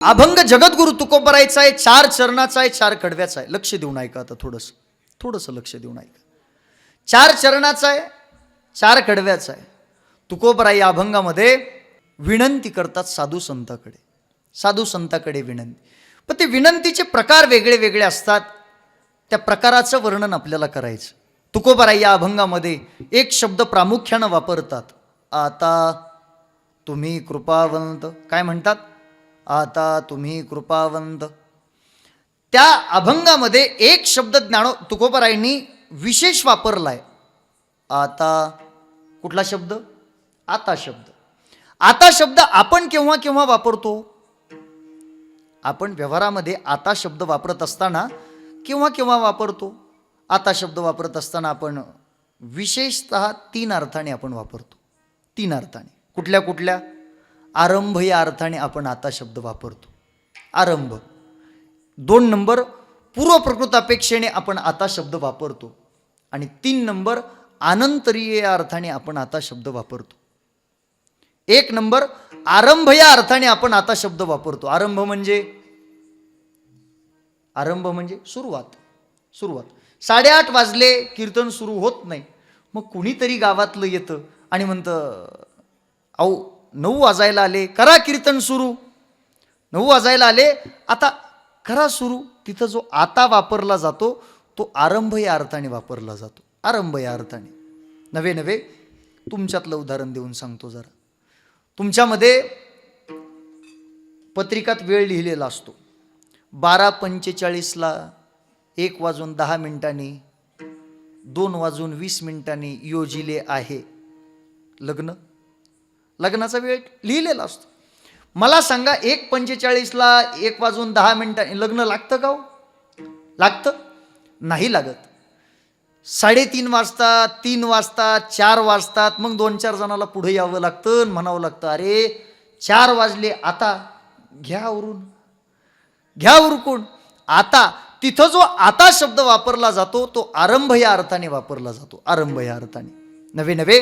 अभंग जगद्गुरु तुकोबरायचा आहे, 4 चरणाचा आहे, 4 कडव्याचा आहे. लक्ष देऊन ऐका आता थोडंसं लक्ष देऊन ऐका. 4 चरणाचा आहे, 4 कडव्याचा आहे. तुकोबराय या अभंगामध्ये विनंती करतात साधू संताकडे विनंती. पण ते विनंतीचे प्रकार वेगळे वेगळे असतात. त्या प्रकाराचं वर्णन आपल्याला करायचं. तुकोबराय या अभंगामध्ये एक शब्द प्रामुख्यानं वापरतात. आता तुम्ही कृपावंत. काय म्हणतात? आता तुम्ही कृपावंत. त्या अभंगामध्ये एक शब्द तुकोबरायांनी विशेष वापरलाय. आता. कुठला शब्द? आता शब्द. आता शब्द आपण केव्हा केव्हा वापरतो? आपण व्यवहारामध्ये आता शब्द वापरत असताना केव्हा केव्हा वापरतो? आता शब्द वापरत असताना आपण विशेषतः 3 अर्थाने आपण वापरतो. 3 अर्थाने. कुठल्या कुठल्या? आरंभ या अर्थाने आपण आता शब्द वापरतो. आरंभ. 2 नंबर पूर्व प्रकृत अपेक्षेने आपण आता शब्द वापरतो. आणि 3 नंबर अनंतरीय या अर्थाने आपण आता शब्द वापरतो. 1 नंबर आरंभ या अर्थाने आपण आता शब्द वापरतो. आरंभ म्हणजे सुरुवात. 8:30 वाजले, कीर्तन सुरू होत नाही. मग कुणीतरी गावातलं येतं आणि म्हणतं, अहो 9 वाजायला आले, करा कीर्तन सुरू. 9 वाजायला आले, आता करा सुरू. तिथं जो आता वापरला जातो तो आरंभ या अर्थाने वापरला जातो. आरंभ या अर्थाने. नव्हे तुमच्यातलं उदाहरण देऊन सांगतो जरा. तुमच्यामध्ये पत्रिकात वेळ लिहिलेला असतो. 12:45ला, 1:10 2:20 योजिले आहे लग्न. लग्नाचा वेळ लिहिलेला असतो. मला सांगा 1:45ला, 1:10 लग्न लागतं का हो? लागतं? नाही लागत. 3:30 वाजता, 3 वाजतात, 4 वाजतात. मग 2-4 जणाला पुढे यावं लागतं, म्हणावं लागतं, अरे 4 वाजले, आता घ्या उरकून. आता. तिथं जो आता शब्द वापरला जातो तो आरंभ या अर्थाने वापरला जातो. आरंभ या अर्थाने. नव्हे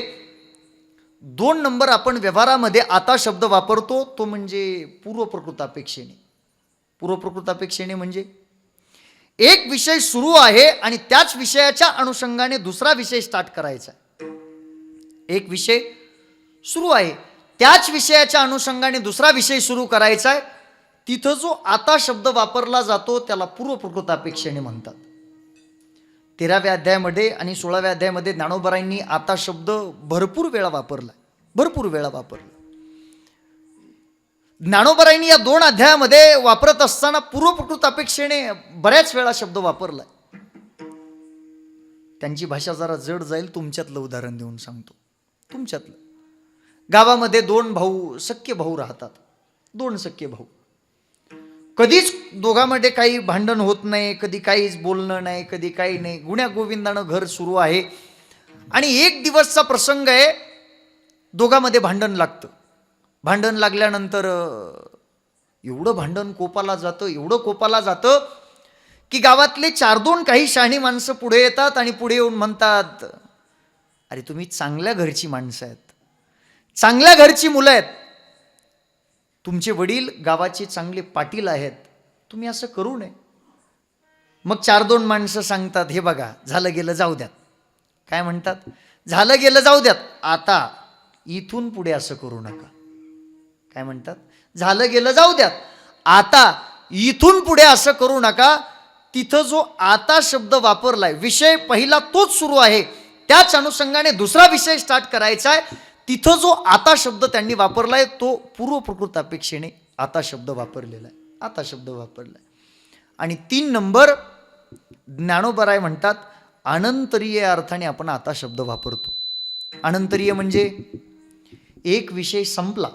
2 नंबर आपण व्यवहारामध्ये आता शब्द वापरतो तो म्हणजे पूर्व प्रकृत अपेक्षेने. पूर्व प्रकृत अपेक्षेने म्हणजे एक विषय सुरू आहे आणि त्याच विषयाच्या अनुषंगाने दुसरा विषय स्टार्ट करायचा आहे. एक विषय सुरू आहे, त्याच विषयाच्या अनुषंगाने दुसरा विषय सुरू करायचा आहे. तिथं जो आता शब्द वापरला जातो त्याला पूर्व प्रकृत अपेक्षेने म्हणतात. 13व्या अध्यायामध्ये आणि 16व्या अध्यायामध्ये ज्ञानोबरायांनी आता शब्द भरपूर वेळा वापरला. ज्ञानोबरायांनी या 2 अध्यायामध्ये वापरत असताना पूर्व प्रकृत अपेक्षेने बऱ्याच वेळा शब्द वापरलाय. त्यांची भाषा जरा जड जाईल. तुमच्यातलं उदाहरण देऊन सांगतो. तुमच्यातलं. गावामध्ये 2 सख्खे भाऊ राहतात. 2 सख्खे भाऊ. कधीच दोघांमध्ये काही भांडण होत नाही, कधी काहीच बोलणं नाही, कधी काही नाही. गुण्या गोविंदानं घर सुरू आहे. आणि एक दिवसचा प्रसंग आहे, दोघांमध्ये भांडण लागतं. भांडण लागल्यानंतर एवढं भांडण कोपाला जातं की गावातले 4-2 काही शहाणी माणसं पुढे येतात आणि पुढे येऊन म्हणतात, अरे तुम्ही चांगल्या घरची माणसं आहेत, चांगल्या घरची मुलं आहेत, तुमचे वडील गावाचे चांगले पाटील आहेत, तुम्ही असं करू नये. मग 4-2 माणसं सांगतात, हे बघा झालं गेलं जाऊ द्यात. काय म्हणतात? झालं गेलं जाऊ द्यात, आता इथून पुढे असं करू नका. काय म्हणतात? झालं गेलं जाऊ द्यात, आता इथून पुढे असं करू नका. तिथं जो आता शब्द वापरलाय, विषय पहिला तोच सुरू आहे, त्याच अनुषंगाने दुसरा विषय स्टार्ट करायचा आहे. तिथं जो आता शब्द त्यांनी वापरलाय तो पूर्व प्रकृत अपेक्षेने आता शब्द वापरलेला आहे. आता शब्द वापरलाय. आणि 3 नंबर ज्ञानोबराय म्हणतात अनंतरीय अर्थाने आपण आता शब्द वापरतो. अनंतरीय म्हणजे एक विषय संपला.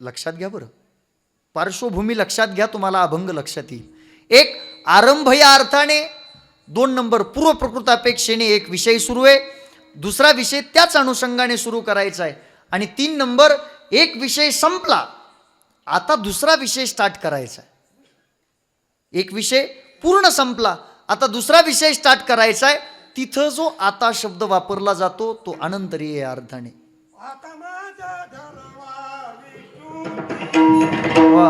लक्षात घ्या बरं, पार्श्वभूमी लक्षात घ्या, तुम्हाला अभंग लक्षात येईल. एक आरंभ या अर्थाने, 2 नंबर पूर्व प्रकृत अपेक्षेने एक विषय सुरू आहे, दुसरा विषय त्याच अनुषंगाने सुरू करायचा आहे. आणि 3 नंबर एक विषय संपला, आता दुसरा विषय स्टार्ट करायचा आहे. एक विषय पूर्ण संपला, आता दुसरा विषय स्टार्ट करायचा आहे. तिथं जो आता शब्द वापरला जातो तो अनंतरीय या अर्थाने. वा.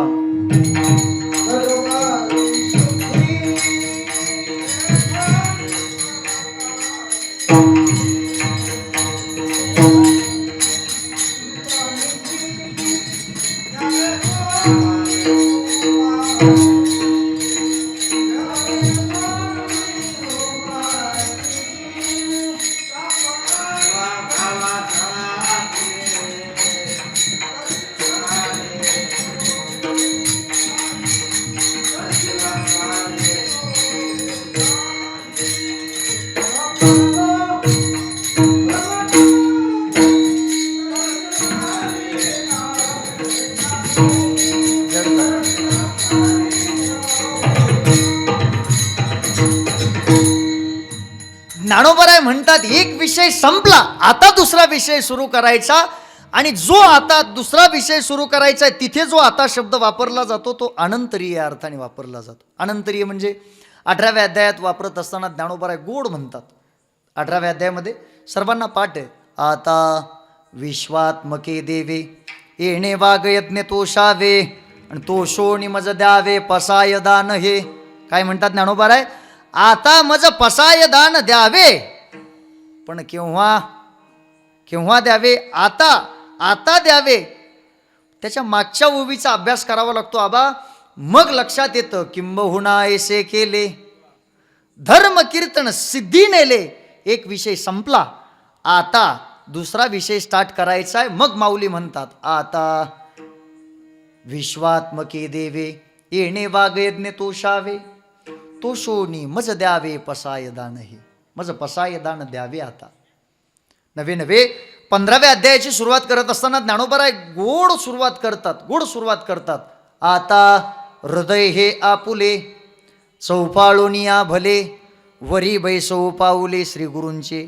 ज्ञानोबराय म्हणतात एक विषय संपला, आता दुसरा विषय सुरू करायचा. आणि जो आता दुसरा विषय सुरू करायचा आहे तिथे जो आता शब्द वापरला जातो तो अनंतरीय या अर्थाने वापरला जातो. अनंतरीय म्हणजे 18व्या अध्यायात वापरत असताना ज्ञानोबराय गोड म्हणतात. 18व्या अध्यायामध्ये सर्वांना पाठ आहे. आता विश्वात्मके देवे येणे वाग यज्ञ तोषावे आणि तोषोनी मज द्यावे पसाय दान. हे काय म्हणतात ज्ञानोबराय? आता मज पसाय दान द्यावे, पण केव्हा केव्हा द्यावे? आता आता द्यावे. त्याच्या मागच्या ओवीचा अभ्यास करावा लागतो आबा, मग लक्षात येतं. किंबहुना ऐसे केले धर्म कीर्तन सिद्धी नेले. एक विषय संपला, आता दुसरा विषय स्टार्ट करायचा आहे. मग माऊली म्हणतात आता विश्वात्मके देवे येणे वाग यज्ञ तोषावे तोषोनी मज द्यावे पसाय दान. हे मज पसाय दान द्यावे. आता नवे नवे 15व्या अध्यायाची सुरुवात करत असताना ज्ञानोबराय गोड सुरुवात करतात. आता हृदय हे आपुले चौपाळोनिया भले वरी बैसो पाऊले श्री गुरूंचे.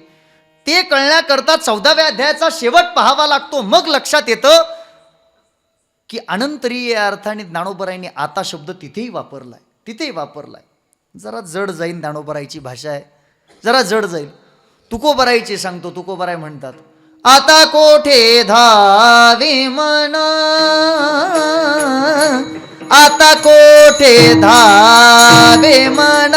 ते कळण्याकरता 14व्या अध्यायाचा शेवट पाहावा लागतो. मग लक्षात येतं की अनंतरीय या अर्थाने ज्ञानोबरायांनी आता शब्द तिथेही वापरलाय. जरा जड जाईल ज्ञानोबरायची भाषा आहे, जरा जड जाईल. तुकोबरायची सांगतो. तुकोबराय म्हणतात आता कोठे धावे मन, आता कोठे धावे मन.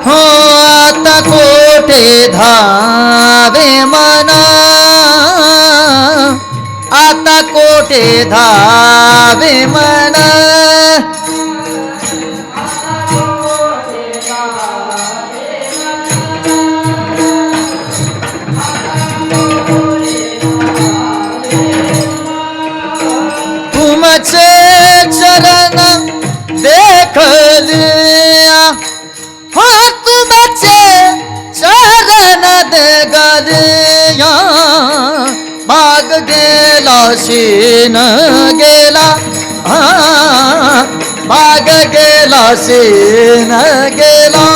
हो आता कोठे धावे मन, आता कोठे धावे मन. तुमचे चरण देखलिया, हो तुमचे चरण देखलिया. भाग गेला शीन गेला, भाग गेला शीन गेला.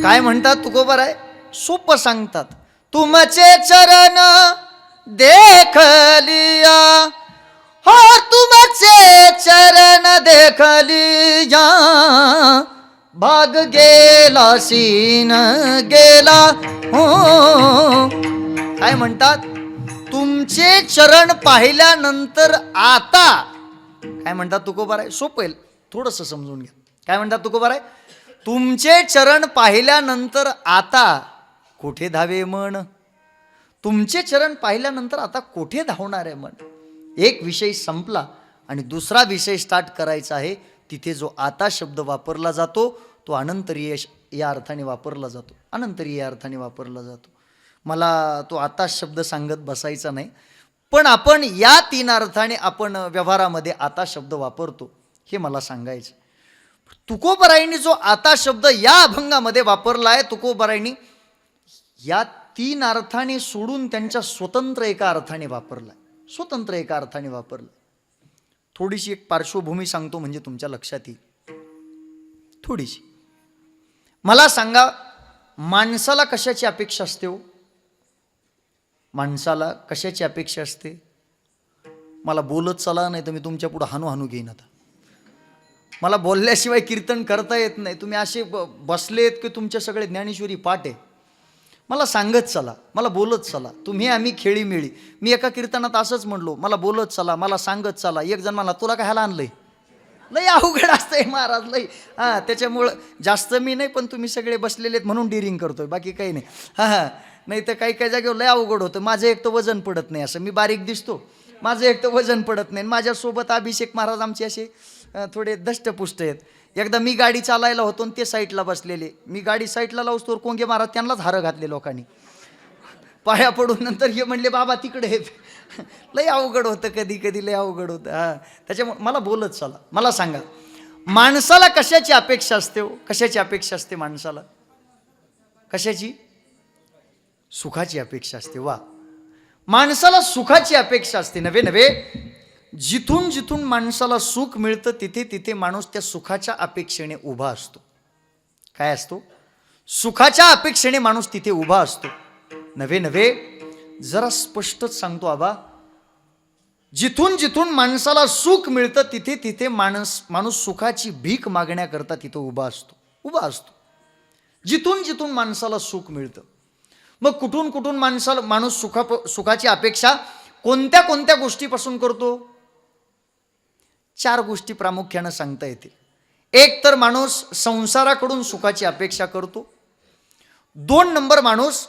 काय म्हणतात तुकोबराय? सोपं सांगतात. तुमचे चरण देखलिया, हो तुमचे चरण देखलिया. भाग गेला सीन गेला. हो काय म्हणतात? तुमचे चरण पाहिल्यानंतर आता. काय म्हणतात तुकोबराय? सोपं आहे, थोडंसं समजून घ्या. काय म्हणतात तुकोबराय? तुमचे चरण पाहिल्यानंतर आता कोठे धावे मन. तुमचे चरण पाहिल्यानंतर आता कोठे धावणार आहे मन. एक विषय संपला आणि दुसरा विषय स्टार्ट करायचा आहे. तिथे जो आता शब्द वापरला जातो तो अनंतरीय या अर्थाने वापरला जातो. अनंतरीय या अर्थाने वापरला जातो. मला तो आता शब्द सांगत बसायचा नाही, पण आपण या 3 अर्थाने आपण व्यवहारामध्ये आता शब्द वापरतो हे मला सांगायचं. तुकोबरायांनी जो आता शब्द या अभंगामध्ये वापरलाय, तुकोबरायांनी या 3 अर्थाने सोडून त्यांच्या स्वतंत्र एका अर्थाने वापरलाय, स्वतंत्र एका अर्थाने वापरलं. थोडीशी एक पार्श्वभूमी सांगतो म्हणजे तुमच्या लक्षात येईल. थोडीशी मला सांगा, माणसाला कशाची अपेक्षा असते हो? माणसाला कशाची अपेक्षा असते? मला बोलत चला, नाही तर मी तुमच्या पुढे हानू घेईन. आता मला बोलल्याशिवाय कीर्तन करता येत नाही. तुम्ही असे बसलेत की तुमच्या सगळे ज्ञानेश्वरी पाठ आहे. मला सांगत चला, मला बोलत चला. तुम्ही आम्ही खेळीमेळी. मी एका कीर्तनात असंच म्हणलो, मला बोलत चला, मला सांगत चला. एक जण मला, तुला काय ह्याला आणलंय? लय अवघड असतंय महाराज, लय. हां, त्याच्यामुळं जास्त मी नाही, पण तुम्ही सगळे बसलेलेत म्हणून डिरिंग करतोय, बाकी काही नाही. हां, नाही तर काही काही जागेवर लय अवघड होतं. माझं एक तर वजन पडत नाही, असं मी बारीक दिसतो, माझं एक तर वजन पडत नाही. माझ्यासोबत अभिषेक महाराज आमचे असे थोडे दष्टपुष्ट आहेत. एकदा मी गाडी चालायला होतो आणि ते साईडला बसलेले. मी गाडी साईडला लावतो, कोंगे महाराज त्यांनाच हारं घातले लोकांनी पाया पडून. नंतर हे म्हणले, बाबा तिकडे आहेत. लय अवघड होतं, कधी कधी लय अवघड होतं. हां, त्याच्यामुळे मला बोलत चला. मला सांगा, माणसाला कशाची अपेक्षा असते हो? कशाची अपेक्षा असते माणसाला? कशाची? सुखाची अपेक्षा असते. वा, माणसाला सुखाची अपेक्षा असते. नव्हे नव्हे, जिथून जिथून माणसाला सुख मिळतं तिथे तिथे माणूस त्या सुखाच्या अपेक्षेने उभा असतो. काय असतो? सुखाच्या अपेक्षेने माणूस तिथे उभा असतो. नव्हे नव्हे, जरा स्पष्टच सांगतो आबा, जिथून जिथून माणसाला सुख मिळतं तिथे तिथे माणूस सुखाची भीक मागण्याकरता तिथं उभा असतो. जिथून जिथून माणसाला सुख मिळतं. मग कुठून कुठून माणूस सुखाची अपेक्षा कोणत्या कोणत्या गोष्टीपासून करतो? 4 गोष्टी प्रामुख्यानं सांगता येतील. एक तर माणूस संसाराकडून सुखाची अपेक्षा करतो. 2 नंबर माणूस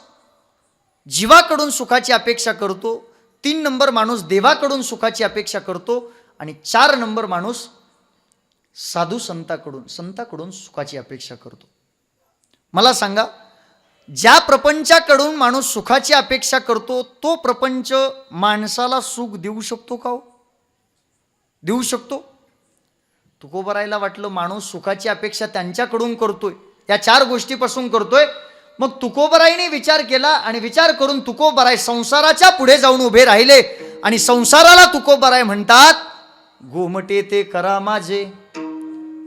जीवाकडून सुखाची अपेक्षा करतो. 3 नंबर माणूस देवाकडून सुखाची अपेक्षा करतो. आणि 4 नंबर माणूस साधू संताकडून सुखाची अपेक्षा करतो. मला सांगा, ज्या प्रपंचाकडून माणूस सुखाची अपेक्षा करतो तो प्रपंच माणसाला सुख देऊ शकतो का हो? देऊ शकतो? तुकोबरायला वाटलं माणूस सुखाची अपेक्षा त्यांच्याकडून करतोय, या 4 गोष्टीपासून करतोय. मग तुकोबराईने विचार केला आणि विचार करून तुकोबराय संसाराच्या पुढे जाऊन उभे राहिले. आणि संसाराला तुकोबराय म्हणतात, गोमटे ते करा माझे,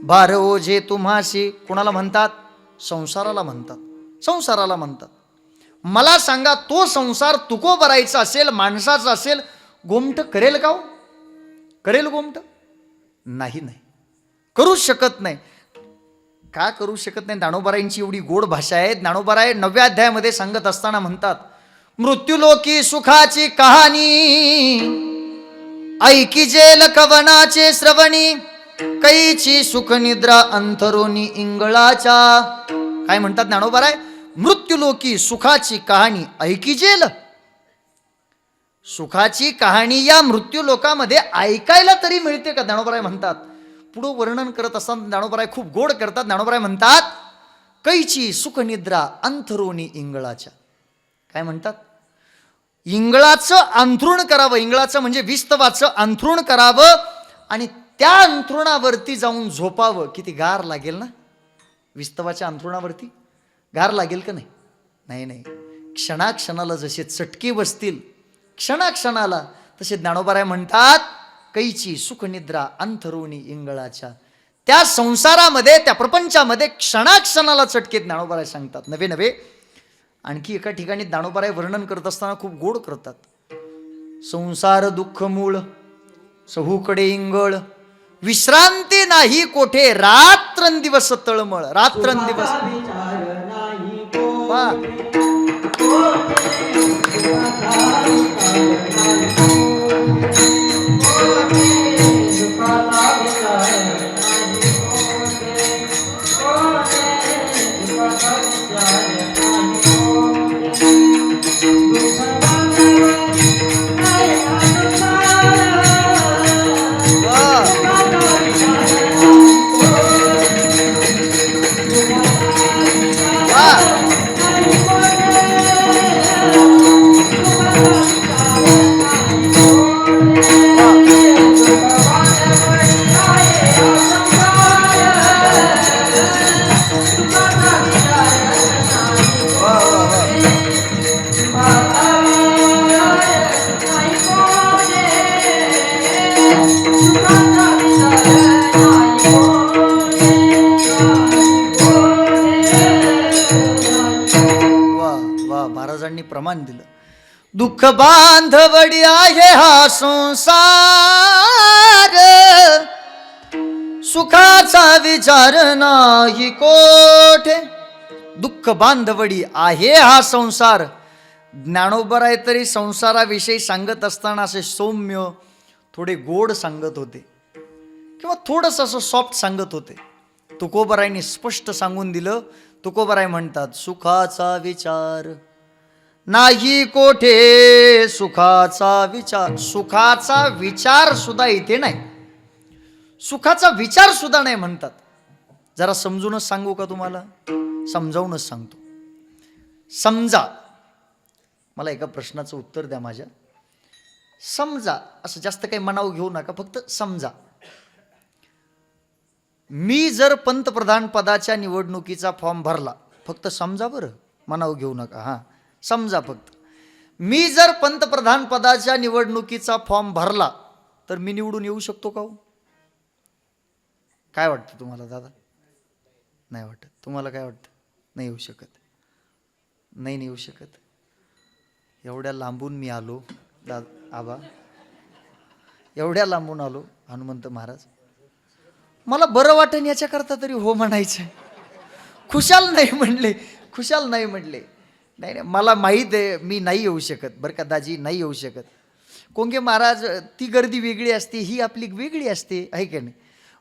भार ओझे तुम्हाशी. कोणाला म्हणतात? संसाराला म्हणतात. संसाराला म्हणतात. मला सांगा, तो संसार तुकोबरायचा असेल, माणसाचा असेल, गोमट करेल का हो? करेल गोमट? नाही, करूच शकत नाही. का करू शकत नाही? ज्ञानोबरायांची एवढी गोड भाषा आहे. ज्ञानोबराय 9व्या अध्यायामध्ये सांगत असताना म्हणतात, मृत्यूलोकी सुखाची कहाणी ऐकी जेल कवनाचे श्रवणी, कैची सुख निद्रा अंथरोनी इंगळाच्या. काय म्हणतात ज्ञानोबराय? मृत्यूलोकी सुखाची कहाणी ऐकी जेल. सुखाची कहाणी या मृत्यू लोकामध्ये ऐकायला तरी मिळते का? ज्ञानोबराय म्हणतात. पुढं वर्णन करत असताना ज्ञानोबराय खूप गोड करतात. ज्ञानोबराय म्हणतात, कैची सुख निद्रा अंथरोनी इंगळाच्या. काय म्हणतात? इंगळाचं अंथरुण करावं. इंगळाचं म्हणजे विस्तवाचं अंथरुण करावं आणि त्या अंथरुणावरती जाऊन झोपावं. किती गार लागेल ना? विस्तवाच्या अंथरुणावरती गार लागेल का? नाही. क्षणाक्षणाला जसे चटके बसतील, क्षणाक्षणाला, तसे ज्ञानोबराय म्हणतात, कैची सुखनिद्रा अंथरुणी इंगळाच्या. त्या संसारामध्ये, त्या प्रपंचामध्ये क्षणाक्षणाला चटके ज्ञानोबराय सांगतात. नव्हे, आणखी एका ठिकाणी ज्ञानोबराय वर्णन करत असताना खूप गोड करतात. संसार दुःख मूळ, सहूकडे इंगळ, विश्रांती नाही कोठे, रात्रंदिवस तळमळ. रात्रंदिवस महाराजांनी प्रमाण दिलं. दुःख बांधवडी आहे हा संसार, सुखाचा विचार नाही कोठे. दुःख बांधवडी आहे हा संसार. ज्ञानोबराय तरी संसाराविषयी सांगत असताना असे सौम्य थोडे गोड सांगत होते किंवा थोडंसं असं सॉफ्ट सांगत होते. तुकोबरायांनी स्पष्ट सांगून दिलं. तुकोबराय म्हणतात, सुखाचा विचार नाही कोठे, सुखाचा विचार. सुखाचा विचार सुद्धा इथे नाही, सुखाचा विचार सुद्धा नाही म्हणतात. जरा समजूनच सांगू का तुम्हाला? समजावूनच सांगतो. समजा, मला एका प्रश्नाचं उत्तर द्या माझ्या. समजा, असं जास्त काही मनाव घेऊ नका, फक्त समजा मी जर पंतप्रधान पदाच्या निवडणुकीचा फॉर्म भरला. फक्त समजा बरं, मनाव घेऊ नका. हां, समजा फक्त. मी जर पंतप्रधान पदाच्या निवडणुकीचा फॉर्म भरला तर मी निवडून येऊ शकतो का हो? काय वाटतं तुम्हाला दादा? नाही वाटत. तुम्हाला काय वाटतं? नाही येऊ शकत. नाही येऊ शकत. एवढ्या लांबून मी आलो आबा, एवढ्या लांबून आलो हनुमंत महाराज, मला बरं वाटेल याच्याकरता तरी हो म्हणायचं. खुशाल नाही म्हणले, खुशाल नाही म्हणले. नाही नाही, मला माहीत आहे मी नाही येऊ शकत बरं का दाजी, नाही येऊ शकत. कोंगे महाराज, ती गर्दी वेगळी असते, ही आपली वेगळी असते, आहे की नाही?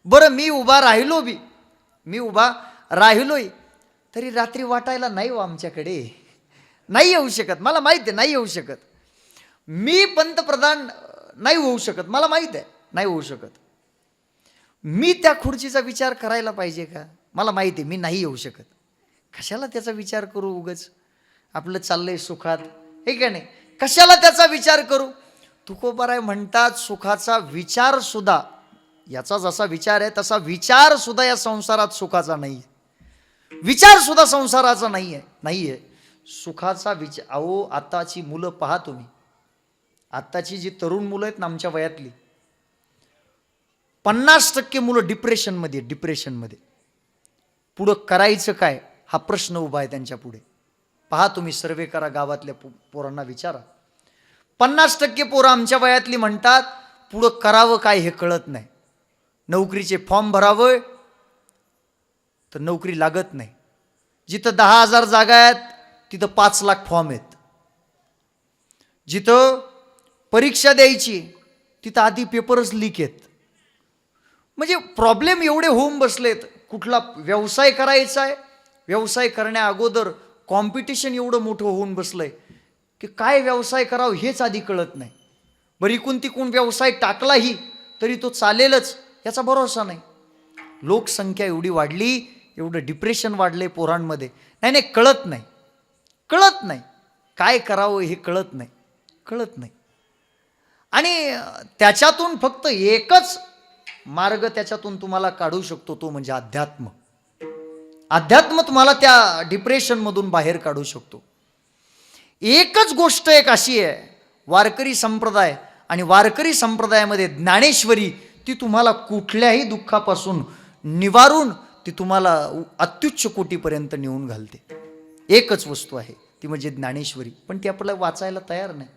बरं, मी उभा राहिलो बी, मी उभा राहिलोय तरी रात्री वाटायला नाही हो आमच्याकडे, नाही येऊ शकत. मला माहीत आहे नाही येऊ शकत. मी पंतप्रधान नाही होऊ शकत, मला माहीत आहे नाही होऊ शकत. मी त्या खुर्चीचा विचार करायला पाहिजे का? मला माहिती आहे मी नाही येऊ शकत. कशाला त्याचा विचार करू? उगाच आपलं चाललंय सुखात, हे का नाही? कशाला त्याचा विचार करू? तुकोबाराय म्हणतात, सुखाचा विचार सुद्धा, याचा जसा विचार आहे तसा विचार सुद्धा या संसारात सुखाचा नाही. विचार सुद्धा संसाराचा नाही आहे. सुखाचा विचार. अहो, आताची मुलं पहा तुम्ही, आत्ताची जी तरुण मुलं आहेत ना आमच्या वयातली, 50% मुलं डिप्रेशनमध्ये. पुढं करायचं काय हा प्रश्न उभा आहे त्यांच्या पुढे. पहा तुम्ही, सर्वे करा, गावातल्या पोरांना विचारा. 50% पोरं आमच्या वयातली म्हणतात पुढं करावं काय हे कळत नाही. नोकरीचे फॉर्म भरावं तर नोकरी लागत नाही. जिथं 10,000 जागा आहेत तिथं 5 लाख फॉर्म आहेत. जिथं परीक्षा द्यायची तिथं आधी पेपरच लीक आहेत. म्हणजे प्रॉब्लेम एवढे होऊन बसलेत. कुठला व्यवसाय करायचा आहे, व्यवसाय करण्या अगोदर कॉम्पिटिशन एवढं मोठं होऊन बसलंय की काय व्यवसाय करावं हेच आधी कळत नाही. बरी कोणती कोण व्यवसाय टाकलाही तरी तो चालेलच याचा भरोसा नाही. लोकसंख्या एवढी वाढली, एवढं डिप्रेशन वाढले पोरांमध्ये. नाही, कळत नाही काय करावं हे कळत नाही. आणि त्याच्यातून फक्त एकच मार्ग त्याच्यातून तुम्हाला काढू शकतो, तो म्हणजे अध्यात्म. अध्यात्म तुम्हाला त्या डिप्रेशनमधून बाहेर काढू शकतो. एकच गोष्ट एक अशी आहे, वारकरी संप्रदाय, आणि वारकरी संप्रदायामध्ये ज्ञानेश्वरी, ती तुम्हाला कुठल्याही दुःखापासून निवारून ती तुम्हाला अत्युच्च कोटीपर्यंत नेऊन घालते. एकच वस्तू आहे ती म्हणजे ज्ञानेश्वरी. पण ती आपल्याला वाचायला तयार नाही.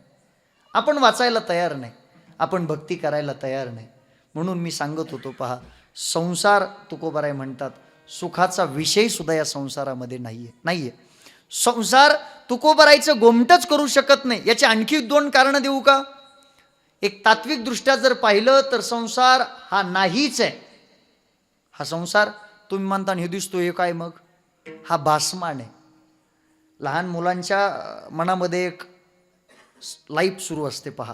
आपण वाचायला तयार नाही, आपण भक्ती करायला तयार नाही. म्हणून मी सांगत होतो, पहा, संसार, तुकोबाराय म्हणतात, सुखाचा विषय सुद्धा या संसारामध्ये नाहीये. संसार तुकोबारायचं गोमटच करू शकत नाही. याची आणखी 2 कारणं देऊ का? एक, तात्विक दृष्ट्या जर पाहिलं तर संसार हा नाहीच आहे. हा संसार तुम्ही म्हणता हे दिसतो, हे काय मग? हा भासमान आहे. लहान मुलांच्या मनामध्ये एक लाईफ सुरू असते, पहा,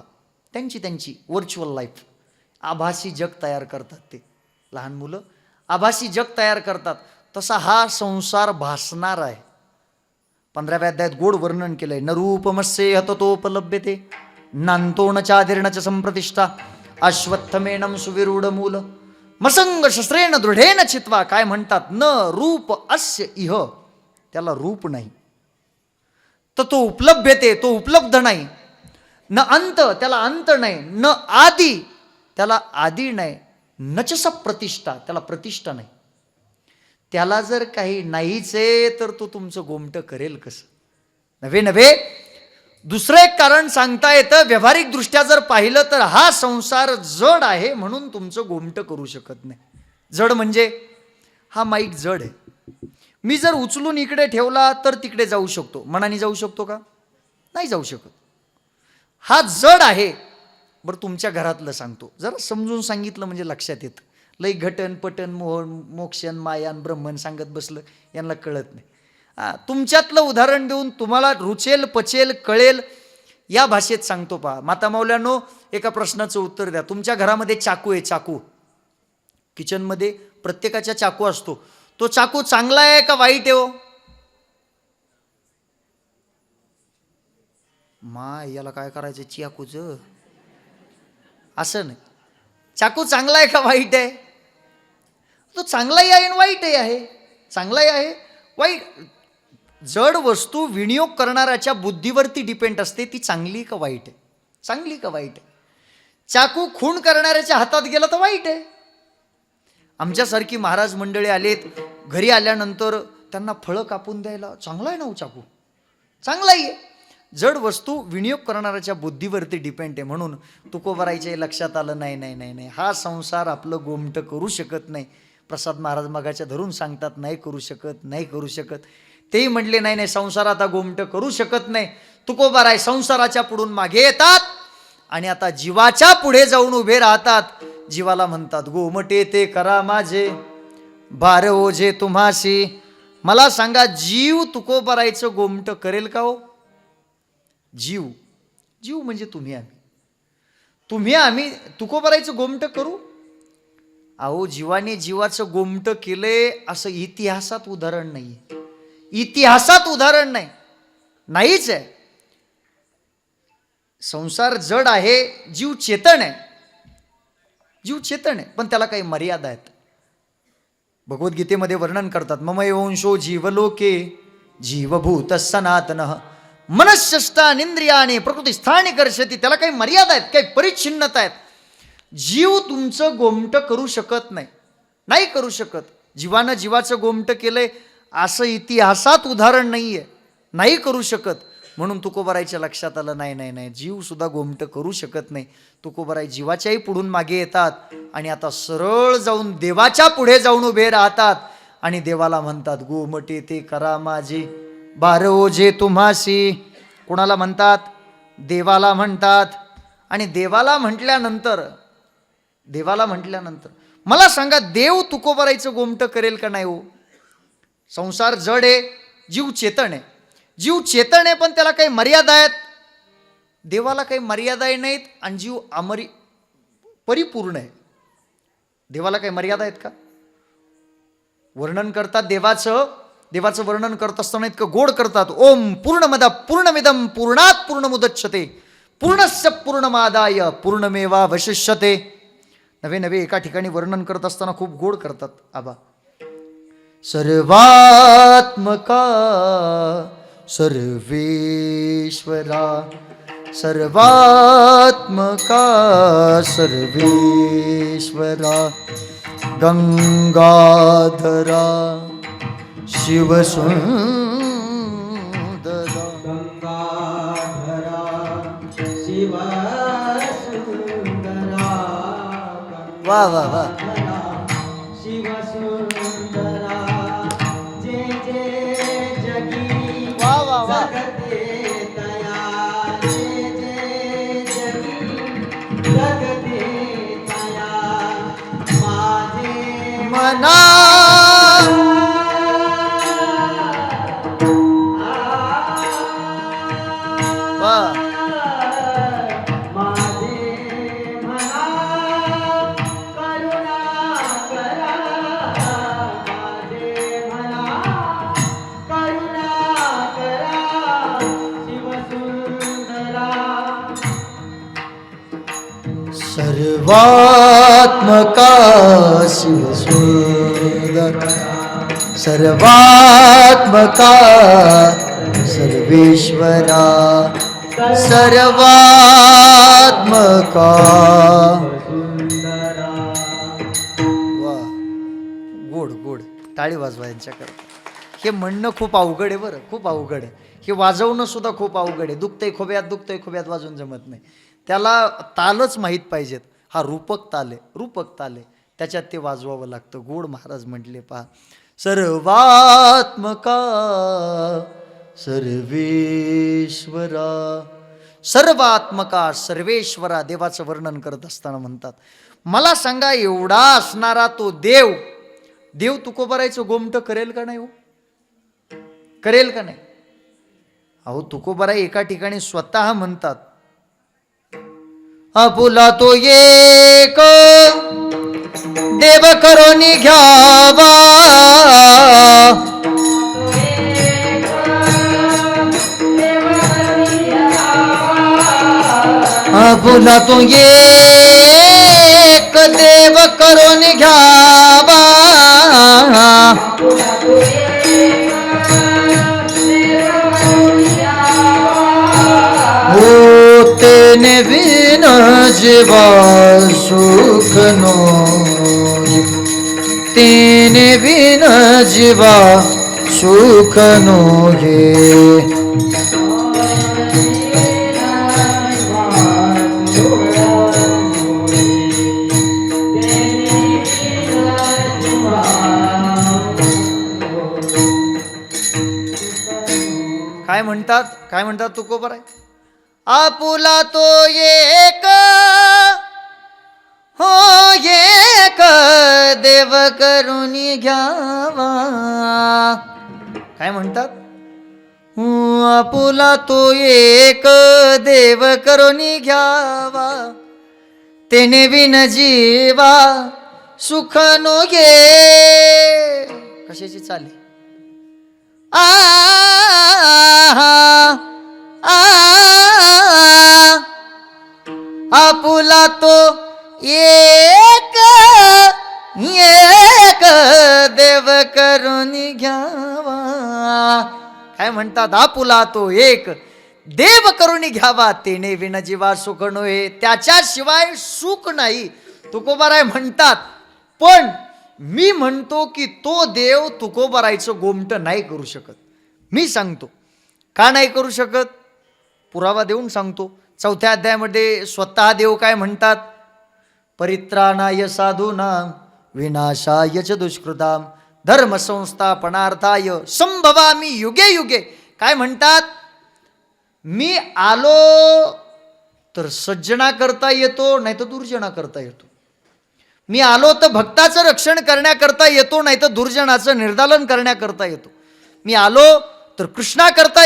त्यांची व्हर्च्युअल लाईफ, आभासी जग तयार करतात. ते लहान मुलं आभासी जग तयार करतात. तसा हा संसार भासणार आहे. 15व्या अध्यायात गोड वर्णन केलंय. न रूपमस्ये हततोपलभ्यते, नान्तो न चादिर्न च संप्रतिष्ठा, अश्वत्थमेनं सुविरूढ मूल, मसंग शस्त्रेण दृढेन चित्वा. काय म्हणतात? न रूप अस्य इह, त्याला रूप नाही. तर तो उपलभ्यते, तो उपलब्ध नाही. न अंत, त्याला अंत नाही. न आदी, त्याला आदी नाही. नच प्रतिष्ठा, त्याला प्रतिष्ठा नाही. त्याला जर काही नाहीच आहे तर तो तुमचं गोमटं करेल कसं? नव्हे नव्हे, दुसरं एक कारण सांगता येतं. व्यावहारिक दृष्ट्या जर पाहिलं तर हा संसार जड आहे म्हणून तुमचं गोमटं करू शकत नाही. जड म्हणजे हा माईक जड आहे. मी जर उचलून इकडे ठेवला तर तिकडे जाऊ शकतो, मनाने जाऊ शकतो का? नाही जाऊ शकत. हा जड आहे. बरं तुमच्या घरातलं सांगतो, जरा समजून सांगितलं म्हणजे लक्षात येतं. लई घटन पटन मोक्षन मायान ब्रह्मन सांगत बसलं यांना कळत नाही. तुमच्यातलं उदाहरण देऊन तुम्हाला रुचेल पचेल कळेल या भाषेत सांगतो पहा. माता मौल्यांनो, एका प्रश्नाचं उत्तर द्या. तुमच्या घरामध्ये चाकू आहे, चाकू किचनमध्ये प्रत्येकाच्या चाकू असतो. तो चाकू चांगला आहे का वाईट आहे हो? याला काय करायचं चाकूचं? असं नाही. चाकू चांगला आहे का वाईट आहे? तो चांगलाही आहे आणि वाईटही आहे. चांगलाही आहे वाईट. जड वस्तू विनियोग करणाऱ्याच्या बुद्धीवरती डिपेंड असते, ती चांगली का वाईट आहे, चांगली का वाईट आहे. चाकू खून करणाऱ्याच्या हातात गेला तर वाईट आहे. आमच्यासारखी महाराज मंडळी आलेत, घरी आल्यानंतर त्यांना फळं कापून द्यायला चांगला आहे ना हो चाकू, चांगलाही आहे. जड वस्तू विनियोग करणाऱ्याच्या बुद्धीवरती डिपेंड आहे. म्हणून तुकोबारायचे लक्षात आलं, नाही नाही नाही नाही, हा संसार आपलं गोमटं करू शकत नाही. प्रसाद महाराज मगाच्या धरून सांगतात, नाही करू शकत, नाही करू शकत. तेही म्हटले नाही नाही, संसार आता गोमटं करू शकत नाही. तुकोबाराय संसाराच्या पुढून मागे येतात आणि आता जीवाच्या पुढे जाऊन उभे राहतात. जीवाला म्हणतात, गोमटे ते करा माझे, बार ओझे तुम्हाशी. मला सांगा, जीव तुकोबारायचं गोमटं करेल का हो? जीव, जीव म्हणजे तुम्ही आम्ही तुकोबारायचं गोमटं करू? अहो, जीवाने जीवाचं गोमटं केलंय असं इतिहासात उदाहरण नाही. इतिहासात उदाहरण नाही, नाहीच आहे. संसार जड आहे, जीव चेतन आहे. जीव चेतन आहे, पण त्याला काही मर्यादा आहेत. भगवद्गीतेमध्ये वर्णन करतात, मम एवंशो जीवलोके जीवभूत सनातनः मनःषष्ठानींद्रियाणि प्रकृतिस्थानि कर्षति. त्याला काही मर्यादा आहेत, काही परिच्छिन्नता आहेत. जीव तुमचं गोमटं करू शकत नाही, नाही करू शकत. जीवानं जीवाचं गोमटं केलंय असं इतिहासात उदाहरण नाहीये, नाही करू शकत. म्हणून तुकोबारायच्या लक्षात आलं, नाही नाही नाही, जीव सुद्धा गोमटं करू शकत नाही. तुकोबाराय जीवाच्याही पुढून मागे येतात आणि आता सरळ जाऊन देवाच्या पुढे जाऊन उभे राहतात आणि देवाला म्हणतात, गोमटे ते करा माझे, बार ओझे तुम्हाशी. कोणाला म्हणतात? देवाला म्हणतात. आणि देवाला म्हटल्यानंतर मला सांगा, देव तुकोबारायचं गोमटं करेल का नाही हो? संसार जड आहे, जीव चेतन आहे. जीव चेतन आहे पण त्याला काही मर्यादा आहेत. देवाला काही मर्यादाही नाहीत आणि जीव परिपूर्ण आहे. देवाला काही मर्यादा आहेत का? वर्णन करतात देवाचं वर्णन करत असताना इतकं गोड करतात, ओम पूर्णमद पूर्णमिदम पूर्णात पूर्णमुदच्यते पूर्णस्य पूर्णमादाय पूर्णमेवावशिष्यते. नवे एका ठिकाणी वर्णन करत असताना खूप गोड करतात आबा. सर्वात्मका सर्वेश्वरा, सर्वात्मका सर्वेश्वरा, गंगाधरा शिवसुंदरा, गंगाधरा शिवसुंदरा, वा वा वा, शिवसुंदरा, जे जे जगी वा वा वा, जगते तया, जे जे जगी जगते तया, माझे मना वा, सर्वात्मका शिवसुंदरा, सर्वात्मका सर्वेश्वरा, सर्वात्मका. वा, गोड गोड टाळी वाजवा यांच्याकडे. हे म्हणणं खूप अवघड आहे बरं, खूप अवघड आहे. हे वाजवणं सुद्धा खूप अवघड आहे. दुखतंय खोब्यात वाजवून जमत नाही. त्याला तालच माहीत पाहिजेत. हा रूपक ताल आहे, त्याच्यात ते वाजवावं लागतं. गोड महाराज म्हटले पहा, सर्वात्मका सर्वेश्वरा, सर्वात्मका सर्वेश्वरा. देवाचं वर्णन करत असताना म्हणतात, मला सांगा एवढा असणारा तो देव तुकोबारायचं गोमटं करेल का नाही हो? करेल का नाही? अहो तुकोबाराय एका ठिकाणी स्वतः म्हणतात, आपुला तो एक देव करोनी घ्यावा, आपुला तो एक देव करोनी घ्यावा, हो तेने बिन जीवा सुख नो, तेने बिन जीवा सुख नो हे. काय म्हणतात तुकोबाराय? आपुला तो एक हो एक देव करुणी घ्यावा. काय म्हणतात? आपुला तो एक देव करुणी घ्यावा, तेने बिन जीवा सुख नो घे. कशाची चाले? आपुला तो एक देव करुणी घ्यावा. काय म्हणतात? आपुला तो एक देव करुणी घ्यावा, तेने विन जीवा सुख नोहे. त्याच्याशिवाय सुख नाही. तुकोबाराय म्हणतात, पण मी म्हणतो की तो देव तुकोबारायचं गोमटं नाही करू शकत. मी सांगतो का नाही करू शकत, पुरावा देऊन सांगतो. 4थ्या अध्यायामध्ये स्वतः देव काय म्हणतात? परित्राणाय साधूनां विनाशाय च दुष्कृतां धर्म संस्थापनार्थाय संभवामी युगे युगे. काय म्हणतात? मी आलो तर सज्जना करता येतो, नाही तर दुर्जना करता येतो. मी आलो तर भक्ताचं रक्षण करण्याकरता येतो, नाही तर दुर्जनाचं निर्दालन करण्याकरता येतो. मी आलो तर कृष्णा करता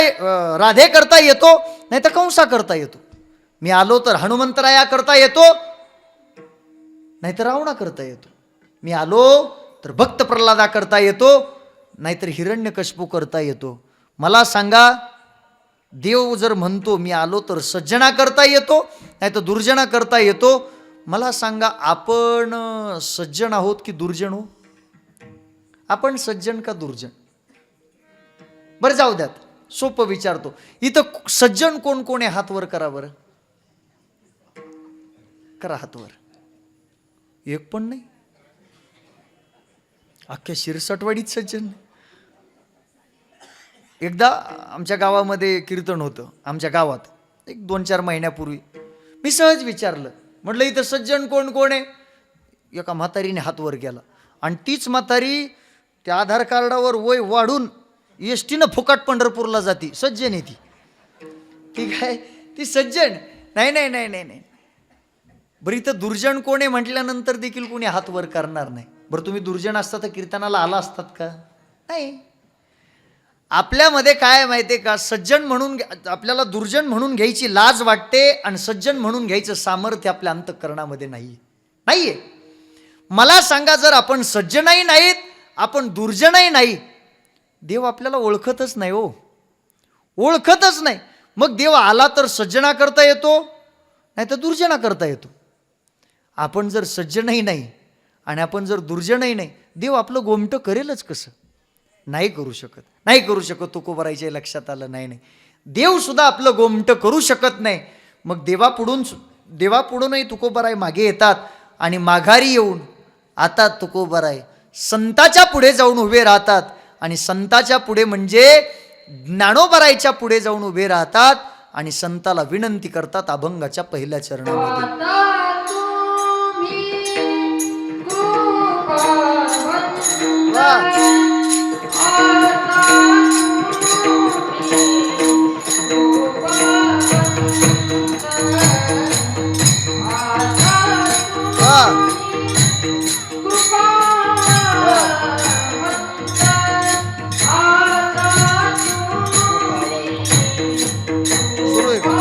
राधे करता येतो, नाही तर कंसा करता येतो. मी आलो तर हनुमंतराया करता येतो, नाही तर रावणा करता येतो. मी आलो तर भक्त प्रल्हादा करता येतो, नाहीतर हिरण्यकश्यपू करता येतो. मला सांगा, देव जर म्हणतो मी आलो तर सज्जना करता येतो, नाही तर दुर्जना करता येतो, मला सांगा आपण सज्जन आहोत की दुर्जन हो? आपण सज्जन का दुर्जन? बरं जाऊ द्यात, सोपं विचारतो. इथं सज्जन कोण कोण आहे? हात वर करा बरं. करा हात वर. एक पण नाही. अख्ख्या शिरसटवाडीत सज्जन नाही. एकदा आमच्या गावामध्ये कीर्तन होतं, आमच्या गावात एक 2-4 महिन्यापूर्वी. मी सहज विचारलं, म्हटलं इथं सज्जन कोण कोण आहे? एका म्हातारीने हात वर केला, आणि तीच म्हातारी त्या आधार कार्डावर वय वाढून एसटीनं फुकाट पंढरपूरला जाती. सज्जन आहे ती. ठीक आहे, ती सज्जन. नाही नाही नाही नाही नाही. बरं इथं दुर्जन कोण आहे म्हटल्यानंतर देखील कोणी हात वर करणार नाही. बरं तुम्ही दुर्जन असता तर कीर्तनाला आला असतात का? नाही. आपल्यामध्ये काय माहिती का, सज्जन म्हणून आपल्याला दुर्जन म्हणून घ्यायची लाज वाटते, आणि सज्जन म्हणून घ्यायचं सामर्थ्य आपल्या अंतःकरणामध्ये नाहीये. मला सांगा, जर आपण सज्जनही नाहीत, आपण दुर्जनही नाही, देव आपल्याला ओळखतच नाही हो, ओळखतच नाही. मग देव आला तर सज्जना करता येतो, नाही तर दुर्जना करता येतो. आपण जर सज्जनही नाही आणि आपण जर दुर्जनही नाही, देव आपलं गोमटं करेलच कसं? नाही करू शकत, नाही करू शकत. तुकोबारायच्या लक्षात आलं? नाही नाही, देव सुद्धा आपलं गोमटं करू शकत नाही. मग देवापुढूनही तुकोबाराय मागे येतात, आणि माघारी येऊन आता तुकोबाराय संताच्या पुढे जाऊन उभे राहतात, आणि संताच्या पुढे म्हणजे ज्ञानोबरायच्या पुढे जाऊन उभे राहतात आणि संताला विनंती करतात अभंगाच्या पहिल्या चरणामध्ये. आता तुम्ही कृपावंत, वा. आता तुम्ही कृपावंत, वा. सुरू आहे का?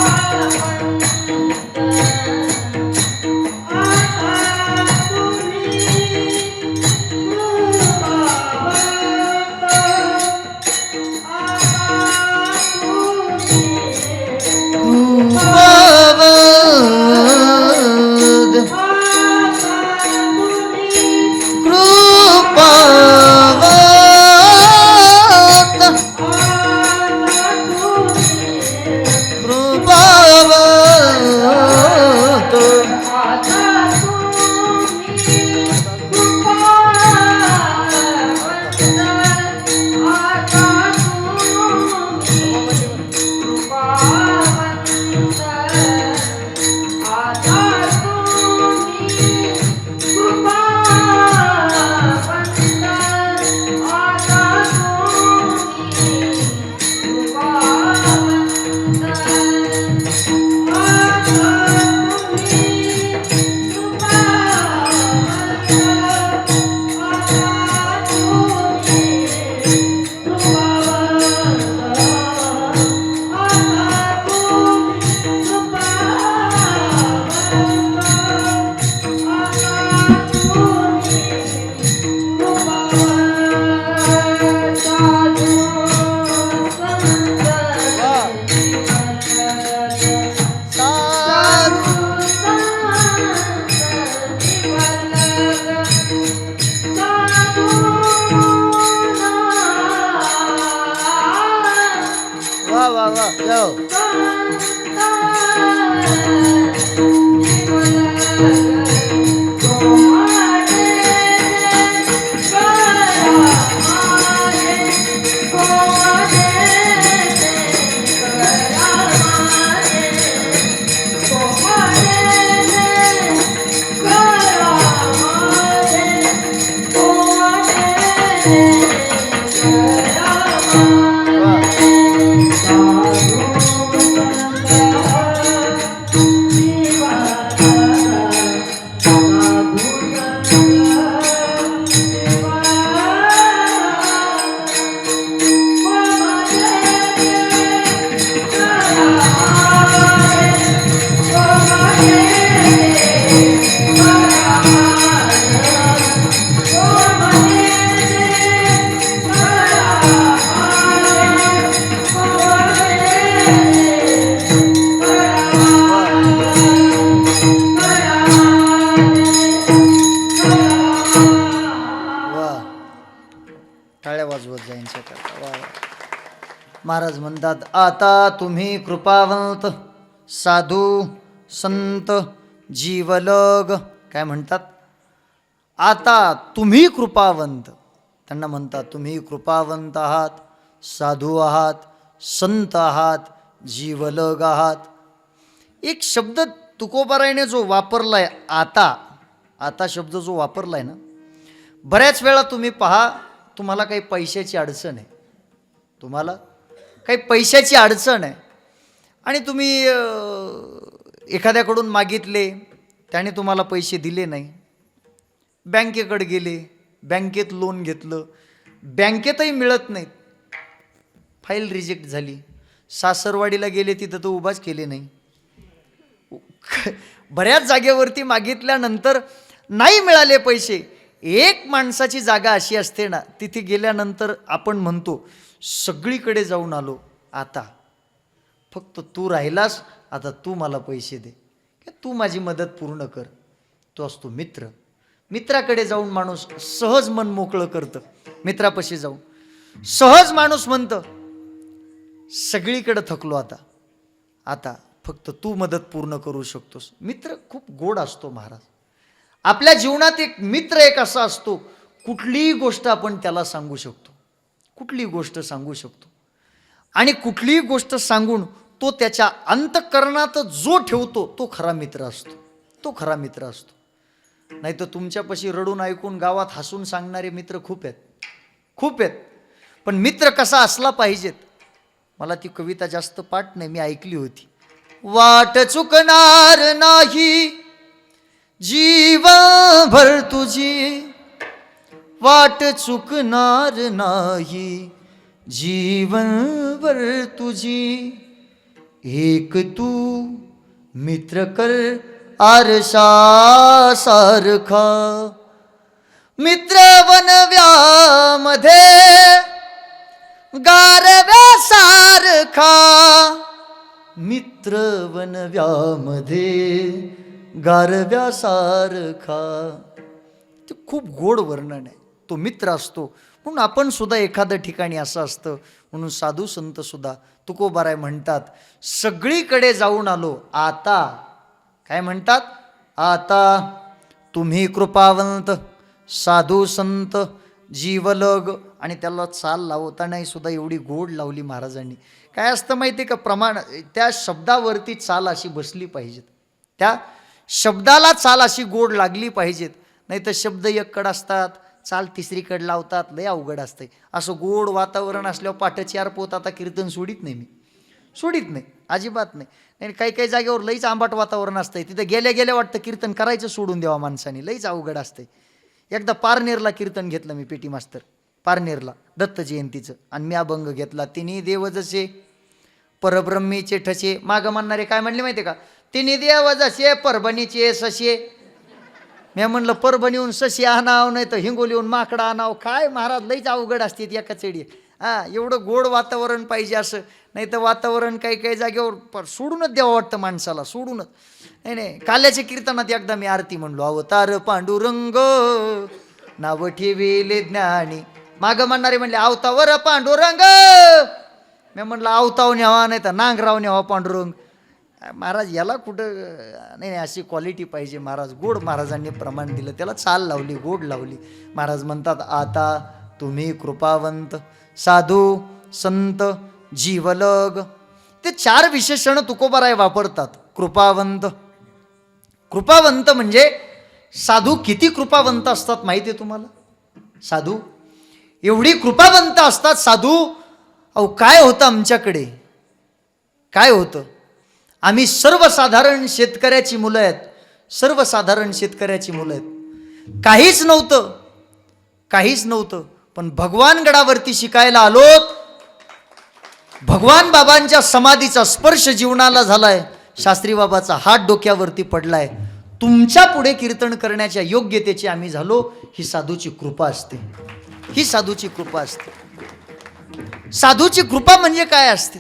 वा वा वा जाओ. टाळ्या वाजवत जाईन सकाळ. वा वा. महाराज म्हणतात आता तुम्ही कृपावंत साधू संत जीवलग काय म्हणतात, आता तुम्ही कृपावंत. त्यांना म्हणतात तुम्ही कृपावंत आहात, साधू आहात, संत आहात, जीवलग आहात. एक शब्द तुकोबारायने जो वापरलाय आता, आता शब्द जो वापरलाय ना, बऱ्याच वेळा तुम्ही पहा तुम्हाला काही पैशाची अडचण आहे, तुम्हाला काही पैशाची अडचण आहे आणि तुम्ही एखाद्याकडून मागितले, त्याने तुम्हाला पैसे दिले नाही, बँकेकडे गेले, बँकेत लोन घेतलं, बँकेतही मिळत नाहीत, फाईल रिजेक्ट झाली, सासरवाडीला गेले तिथं तर उभाच केले नाही, बऱ्याच जागेवरती मागितल्यानंतर नाही मिळाले पैसे. एक माणसाची जागा अशी असते ना, तिथे गेल्यानंतर आपण म्हणतो सगळीकडे जाऊन आलो, आता फक्त तू राहिलास, आता तू मला पैसे दे, तू माझी मदत पूर्ण कर. तो असतो मित्र. मित्राकडे जाऊन माणूस सहज मन मोकळं करतं. मित्रापाशी जाऊन सहज माणूस म्हणतं सगळीकडे थकलो, आता आता फक्त तू मदत पूर्ण करू शकतोस. मित्र खूप गोड असतो महाराज. आपल्या जीवनात एक मित्र एक असा असतो, कुठलीही गोष्ट आपण त्याला सांगू शकतो, कुठलीही गोष्ट सांगू शकतो. आणि कुठलीही गोष्ट सांगून तो त्याच्या अंतःकरणात जो ठेवतो तो खरा मित्र असतो. तो खरा मित्र असतो. नाही तर तुमच्यापाशी रडून ऐकून गावात हसून सांगणारे मित्र खूप आहेत, खूप आहेत. पण मित्र कसा असला पाहिजेत. मला ती कविता जास्त पाठ नाही, मी ऐकली होती. वाट चुकणार नाही जीवनभर तुझी, वाट चुकणार नाही जीवनभर तुझी, एक तू मित्र कर आरशा सारखा, मित्र वनव्यामध्ये गारव्या सारखा, मित्र वनव्यामध्ये गारव्या सारखा. ते खूप गोड वर्णन आहे. तो मित्र असतो म्हणून आपण सुद्धा एखाद्या ठिकाणी असं असतं. म्हणून साधू संत सुद्धा तुकोबाराय म्हणतात, सगळीकडे जाऊन आलो आता, काय म्हणतात, आता तुम्ही कृपावंत साधू संत जीवलग. आणि त्याला चाल लावतानाही सुद्धा एवढी गोड लावली महाराजांनी. काय असतं माहिती आहे का, प्रमाण त्या शब्दावरती चाल अशी बसली पाहिजेत, त्या शब्दाला चाल अशी गोड लागली पाहिजेत. नाही तर शब्द एककड असतात, चाल तिसरीकडे लावतात, लय अवघड असतंय. असं गोड वातावरण असल्यावर पाठ 4 पोत आता कीर्तन सोडित नाही, मी सोडित नाही, अजिबात नाही. नाही काही काही जागेवर लईच आंबाट वातावरण असतंय, तिथं गेल्या गेल्या वाटतं कीर्तन करायचं सोडून द्यावा माणसाने, लईच अवघड असतंय. एकदा पारनेरला कीर्तन घेतलं मी, पेटी मास्तर पारनेरला दत्त जयंतीचं, आणि मी अभंग घेतला. तिन्ही देव जसे परब्रह्मीचे ठसे. मागं म्हणणारे काय म्हणले माहिती आहे का, तिन्ही देव जसे परभणीचे ससे. मी म्हणलं परभणीहून सशी आणाव, नाही तर हिंगोलीहून माकडा आणाव. काय महाराज लईच अवघड असते एका चेडी. एवढं गोड वातावरण पाहिजे असं. नाही तर वातावरण काही काही जागेवर सोडूनच द्यावं वाटतं माणसाला, सोडूनच. नाही नाही, काल्याच्या कीर्तनात एकदा मी आरती म्हणलो, अवतार पांडुरंग नाव ठेविले ज्ञानी. मागं म्हणणारे म्हणले अवतावर पांडुरंग. मी म्हणलं अवताव न्यावा, नाही तर नांगराव न्यावा पांडुरंग. महाराज याला कुठं, नाही नाही, अशी क्वालिटी पाहिजे महाराज. गोड महाराजांनी प्रमाण दिलं, त्याला चाल लावली, गोड लावली. महाराज म्हणतात, आता तुम्ही कृपावंत साधू संत जीवलग. ते 4 विशेषण तुकोबाराय वापरतात. कृपावंत, कृपावंत म्हणजे साधू किती कृपावंत असतात माहिती आहे तुम्हाला. साधू एवढी कृपावंत असतात साधू. अहो काय होतं आमच्याकडे, काय होतं, आम्ही सर्वसाधारण शेतकऱ्याची मुलं आहेत, सर्वसाधारण शेतकऱ्याची मुलं आहेत. काहीच नव्हतं, काहीच नव्हतं, पण भगवानगडावरती शिकायला आलोत. भगवान बाबांच्या समाधीचा स्पर्श जीवनाला झालाय, शास्त्री बाबाचा हात डोक्यावरती पडलाय. तुमच्या पुढे कीर्तन करण्याच्या योग्यतेची आम्ही झालो. ही साधूची कृपा असते, ही साधूची कृपा असते. साधूची कृपा म्हणजे काय असते,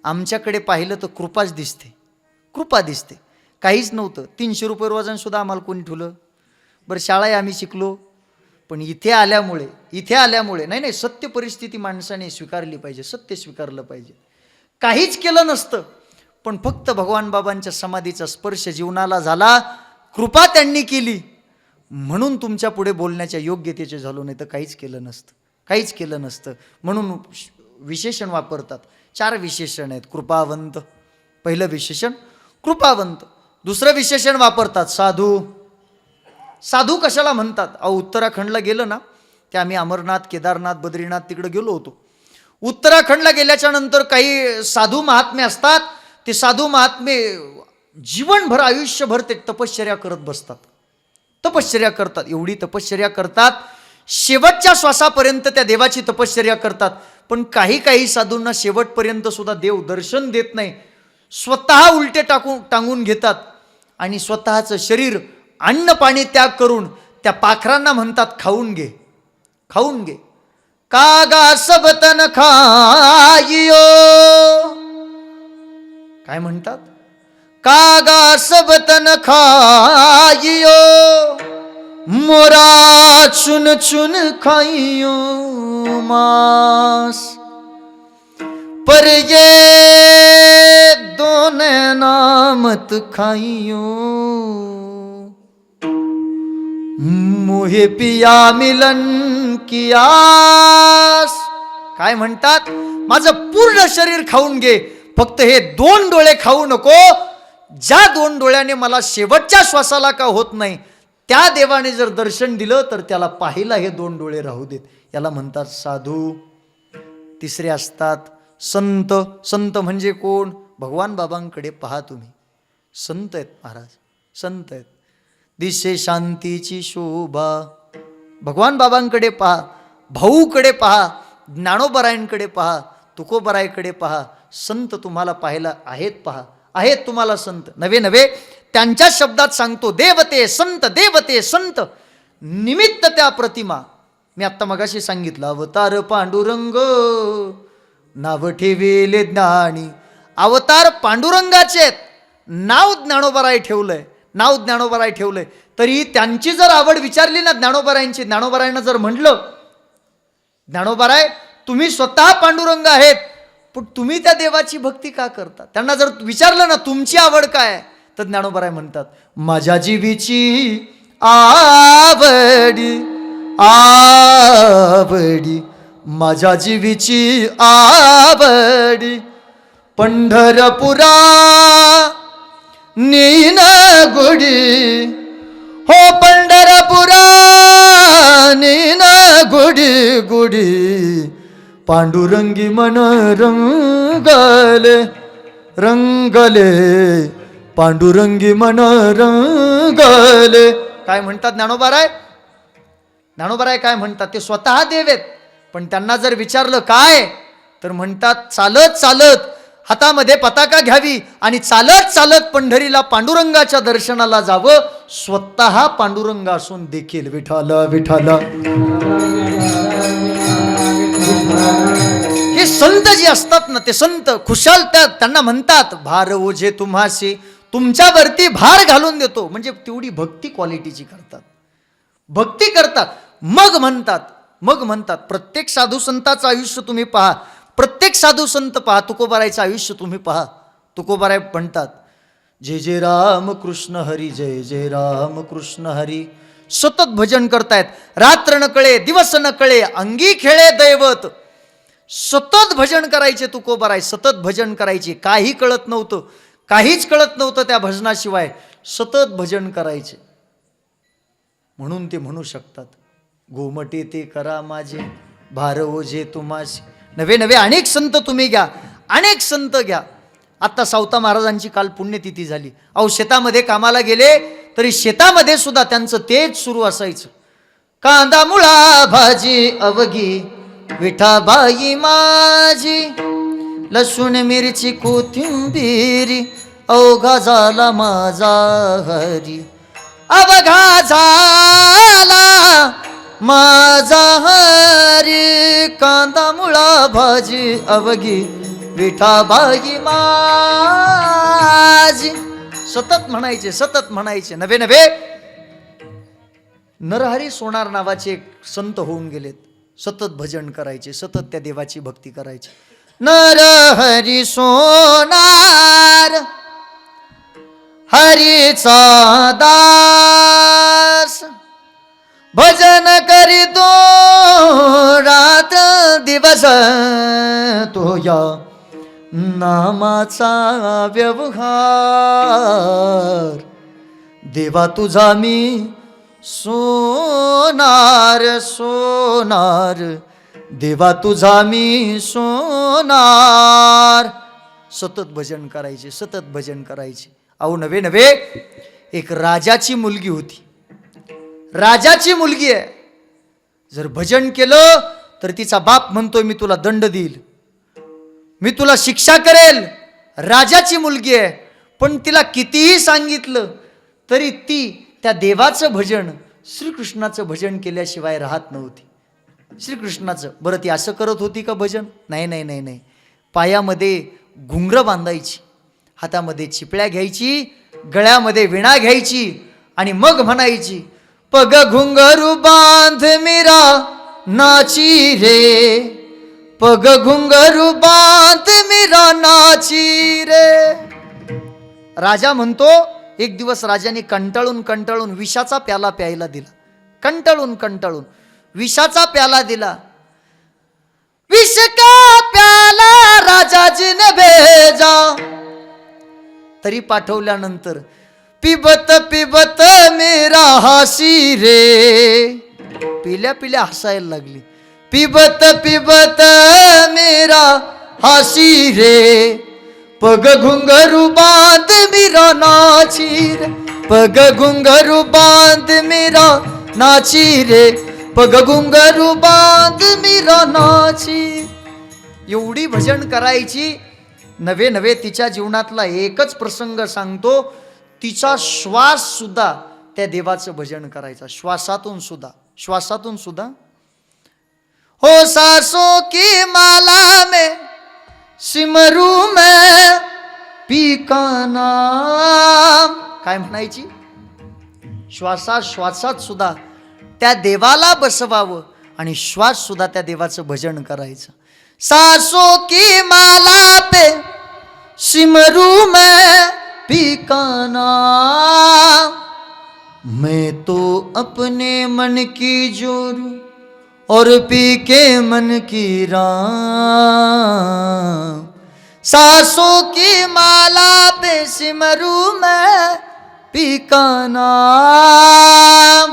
आमच्याकडे पाहिलं तर कृपाच दिसते, कृपा दिसते. काहीच नव्हतं, 300 रुपये रोजानं सुद्धा आम्हाला कोणी ठेवलं. बरं शाळाही आम्ही शिकलो, पण इथे आल्यामुळे नाही नाही, सत्य परिस्थिती माणसाने स्वीकारली पाहिजे, सत्य स्वीकारलं पाहिजे. काहीच केलं नसतं, पण फक्त भगवान बाबांच्या समाधीचा स्पर्श जीवनाला झाला, कृपा त्यांनी केली, म्हणून तुमच्या पुढे बोलण्याच्या योग्यतेचे झालो. नाही तर काहीच केलं नसतं, काहीच केलं नसतं. म्हणून विशेषण वापरतात. 4 विशेषण आहेत. कृपावंत पहिलं विशेषण, कृपावंत. दुसरं विशेषण वापरतात साधू. साधू कशाला म्हणतात, अहो उत्तराखंडला गेलं ना, ते आम्ही अमरनाथ केदारनाथ बद्रीनाथ तिकडे गेलो होतो. उत्तराखंडला गेल्याच्या नंतर काही साधू महात्मे असतात. ते साधू महात्मे जीवनभर आयुष्यभर ते तपश्चर्या करत बसतात, तपश्चर्या करतात. एवढी तपश्चर्या करतात, शेवटच्या श्वासापर्यंत त्या देवाची तपश्चर्या करतात. पण काही काही साधूंना शेवटपर्यंत सुद्धा देव दर्शन देत नाही. स्वतः उलटे टांगून घेतात आणि स्वतःचं शरीर अन्न पाणी त्याग करून त्या पाखरांना म्हणतात, खाऊन घे, खाऊन घे. कागा सबतन खाइयो, काय म्हणतात, कागा सबतन खाइयो, मोरा चुन चुन खाइयो मांस, पर ये दोन नामत खाइयो, मोहे पिया मिलन की आस, काय म्हणतात? माझं पूर्ण शरीर खाऊन घे, फक्त हे 2 डोळे खाऊ नको. ज्या 2 डोळ्याने मला शेवटच्या श्वासाला का होत नाही, त्या देवाने जर दर्शन दिलं तर त्याला पाहिला हे 2 डोळे राहू देत. याला म्हणतात साधू. तिसरे असतात संत. संत म्हणजे कोण? भगवान बाबांकडे पहा तुम्ही. संत आहेत महाराज, संत आहेत. दिसे शांतीची शोभा. भगवान बाबांकडे पहा, भाऊकडे पहा, ज्ञानोबरायांकडे पहा, तुकोबरायकडे पहा. संत तुम्हाला पाहायला आहेत. पहा, आहेत तुम्हाला संत. नवे नवे त्यांच्या शब्दात सांगतो, देवते संत, देवते संत, निमित्त त्या प्रतिमा. मी आत्ता मगाशी सांगितलं, अवतार पांडुरंग नाव ठेवेले ज्ञानी. अवतार पांडुरंगाचे आहेत, नाव ज्ञानोबराय ठेवलंय, नाव ज्ञानोबराय ठेवलंय. तरी त्यांची जर आवड विचारली ना ज्ञानोबरायांची, ज्ञानोबरायांना जर म्हटलं, ज्ञानोबराय तुम्ही स्वतः पांडुरंग आहेत, पण तुम्ही त्या देवाची भक्ती का करता? त्यांना जर विचारलं ना तुमची आवड काय, तर ज्ञानोबराय म्हणतात, माझ्या जीवीची आवडी, आवडी, माझ्या जीवीची आवडी, पंढरपुरा नीन गुडी, हो पंढरपुरा नीन गुडी गुडी, पांडुरंगी मन रंगले रंगले, पांडुरंगी मन रंगले. काय म्हणतात ज्ञानोबराय? ज्ञानोबराय काय म्हणतात? ते स्वतः देव आहेत, पण त्यांना जर विचारलं काय, तर म्हणतात चालत चालत हातामध्ये पताका घ्यावी आणि चालत चालत पंढरीला पांडुरंगाच्या दर्शनाला जावं. स्वतः पांडुरंग असून देखील विठाल विठाल. हे संत जे असतात ना, ते संत खुशाल त्यांना म्हणतात, भार ओझे तुम्हाशी, तुमच्यावरती भार घालून देतो. म्हणजे तेवढी भक्ती क्वालिटीची करतात, भक्ती करतात. मग म्हणतात प्रत्येक साधू संताचं आयुष्य तुम्ही पहा, प्रत्येक साधू संत पहा, तुकोबारायचं आयुष्य तुम्ही पहा. तुकोबाराय म्हणतात, जय जय राम कृष्ण हरी, जय जय राम कृष्ण हरी. सतत भजन करतायत, रात्र न कळे दिवस न कळे, अंगी खेळे दैवत. सतत भजन करायचे तुकोबाराय, सतत भजन करायचे. काही कळत नव्हतं, काहीच कळत नव्हतं त्या भजनाशिवाय, सतत भजन करायचे. म्हणून ते म्हणू शकतात, गोमटे ते करा माझे, भार ओझे तुम्हाशी. नवे नवे अनेक संत तुम्ही घ्या, अनेक संत घ्या. आत्ता सावता महाराजांची काल पुण्यतिथी झाली. अहो शेतामध्ये कामाला गेले तरी शेतामध्ये सुद्धा त्यांचं तेच सुरू असायचं. कांदा मुळा भाजी अवघी विठाबाई माझी, लसूण मिरची कोथिंबीर अवघा झाला माझा हरी, अवघा झाला माझा हरी, कांदा मुळा भाजी अवघी विठाबाई माझी. सतत म्हणायचे, सतत म्हणायचे. नवे नवे नरहरी सोनार नावाचे एक संत होऊन गेलेत. सतत भजन करायचे, सतत त्या देवाची भक्ती करायची. नरहरी सोनार हरीचा दास, भजन करीतो रात दिवस, तो या नामाचा व्यवहार. देवा तुझा मी सोनार सोनार, देवा तुझा मी सोनार. सतत भजन करायचे, सतत भजन करायचे. अहो नवे नवे एक राजाची मुलगी होती, राजाची मुलगी आहे. जर भजन केलं तर तिचा बाप म्हणतोय मी तुला दंड देईल, मी तुला शिक्षा करेल. राजाची मुलगी आहे, पण तिला कितीही सांगितलं तरी ती त्या देवाचं भजन, श्रीकृष्णाचं भजन केल्याशिवाय राहत नव्हती. श्रीकृष्णाचं. बरं ती असं करत होती का भजन? नाही नाही नाही नाही. पायामध्ये घुंगरं बांधायची, हातामध्ये चिपळ्या घ्यायची, गळ्यामध्ये विणा घ्यायची आणि मग म्हणायची, पग घुंगरू बांध मीरा नाची रे, पग घुंगरू बांध मीरा नाची रे. राजा म्हणतो, एक दिवस राजाने कंटाळून कंटाळून विषाचा प्याला प्यायला दिला. कंटाळून कंटाळून विषाचा प्याला दिला. विष का प्याला राजाजी ने भेजा. तरी पाठवल्यानंतर पिबत पिबत मेरा हासी रे. पिल्या पिल्या हसायला लागली. पिबत पिबत मेरा हासी रे. पग घुंगरू बांध मेरा नाची रे. पग घुंगरू बांध मेरा नाची रे. पग घुंगरू बांध मेरा नाची. एवढी भजन करायची. नवे नवे तिच्या जीवनातला एकच प्रसंग सांगतो. तिचा श्वास सुद्धा त्या देवाचं भजन करायचा. श्वासातून सुद्धा. हो सासों की माला में सिमरू मैं पी का नाम. काय म्हणायची? श्वासात सुद्धा त्या देवाला बसवावं आणि श्वास सुद्धा त्या देवाचं भजन करायचं. सासों की माला पे सिमरू मैं पी का नाम. मैं तो अपने मन की जोरू और पी के मन की राम. सासों की माला पे सिमरू मैं पी का नाम.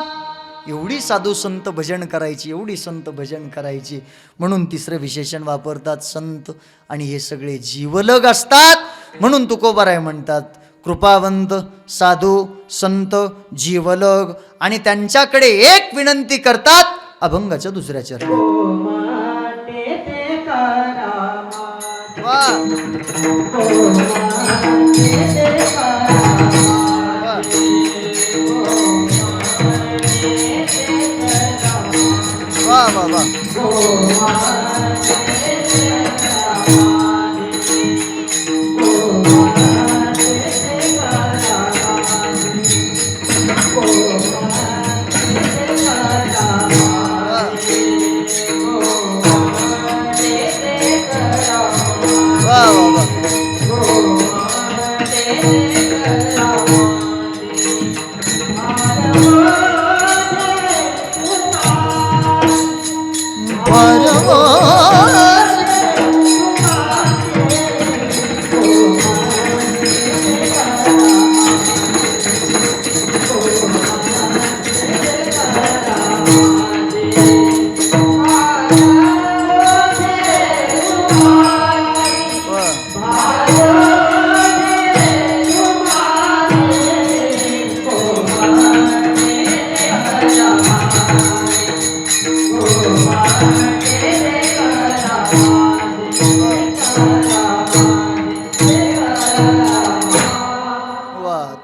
एवढी साधू संत भजन करायची. एवढी संत भजन करायची. म्हणून तिसरं विशेषण वापरतात संत. आणि हे सगळे जीवलग असतात. म्हणून तुकोबाराय म्हणतात कृपावंत साधू संत जीवलग. आणि त्यांच्याकडे एक विनंती करतात अभंगाच्या दुसऱ्या चरणी. वा वा वा वा.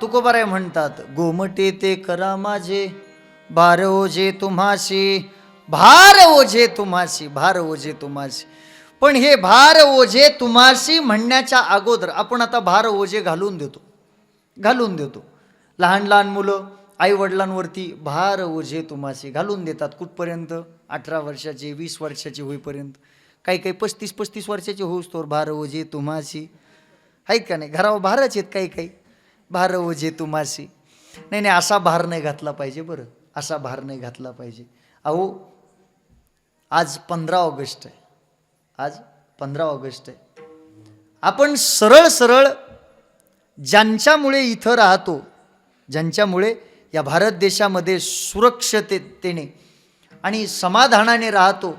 तुकोबाराय म्हणतात गोमटे ते करा माझे भार ओझे तुम्हाशी. भार ओझे तुम्हाशी. भार ओझे तुम्हाशी. पण हे भार ओझे तुम्हाशी म्हणण्याच्या अगोदर आपण आता भार ओझे घालून देतो. लहान लहान मुलं आई वडिलांवरती भार ओझे तुम्हाशी घालून देतात. कुठपर्यंत? 18 वर्षाचे 20 वर्षाचे होईपर्यंत. काही 35 वर्षाचे होऊस तोवर भार ओझे तुम्हाशी. आहेत का नाही? घरावर भारच आहेत काही भार ओझे तुम्हाशी. नाही असा भार नाही घातला पाहिजे. बरं असा भार नाही घातला पाहिजे. अहो आज 15 ऑगस्ट आहे. आज 15 ऑगस्ट आहे. आपण सरळ ज्यांच्यामुळे इथं राहतो, ज्यांच्यामुळे या भारत देशामध्ये सुरक्षिततेने आणि समाधानाने राहतो,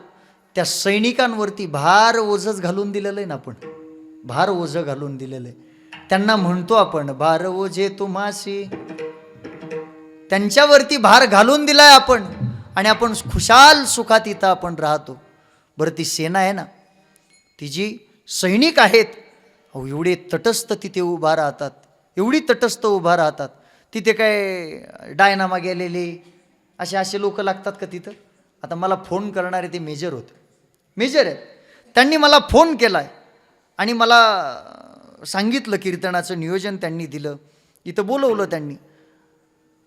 त्या सैनिकांवरती भार ओझच घालून दिलेलं आहे ना. आपण भार ओझं घालून दिलेलं आहे. त्यांना म्हणतो आपण भार ओझे तुम्हाशी. त्यांच्यावरती भार घालून दिलाय आपण आणि आपण खुशाल सुखात इथं आपण राहतो. बरं ती सेना आहे ना, ती जी सैनिक आहेत, अहो एवढे तटस्थ तिथे उभा राहतात. एवढी तटस्थ उभा राहतात. तिथे काय डायनामा गेलेले असे लोक लागतात का तिथं? आता मला फोन करणारे ते मेजर आहेत. त्यांनी मला फोन केलाय आणि मला सांगितलं, कीर्तनाचं नियोजन त्यांनी दिलं, इथं बोलवलं त्यांनी.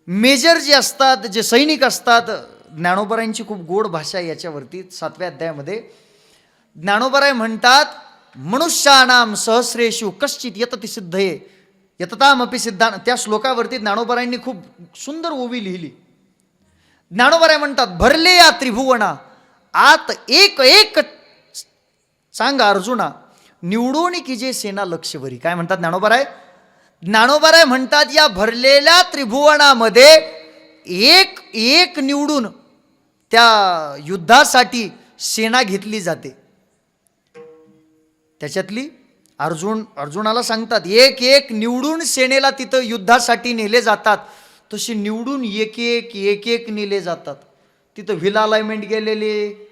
मेजर जे असतात, जे सैनिक असतात, ज्ञानोबारायांची खूप गोड भाषा आहे याच्यावरती. 7व्या अध्यायामध्ये ज्ञानोबाराय म्हणतात मनुष्यानाम सहस्रेषु कश्चित यतति सिद्धये यततामपि सिद्धान. त्या श्लोकावरती ज्ञानोबारायांनी खूप सुंदर ओवी लिहिली. ज्ञानोबाराय म्हणतात भरले या त्रिभुवना आत एक सांग अर्जुना, निवडून की जे सेना लक्षवरी. काय म्हणतात ज्ञानोबाराय? ज्ञानोबाराय म्हणतात, या भरलेल्या त्रिभुवनामध्ये एक एक निवडून त्या युद्धासाठी सेना घेतली जाते. त्याच्यातली अर्जुनाला सांगतात, एक एक निवडून सेनेला तिथं युद्धासाठी नेले जातात. तसे निवडून एक एक नेले जातात. तिथं व्हील अलाइनमेंट गेलेले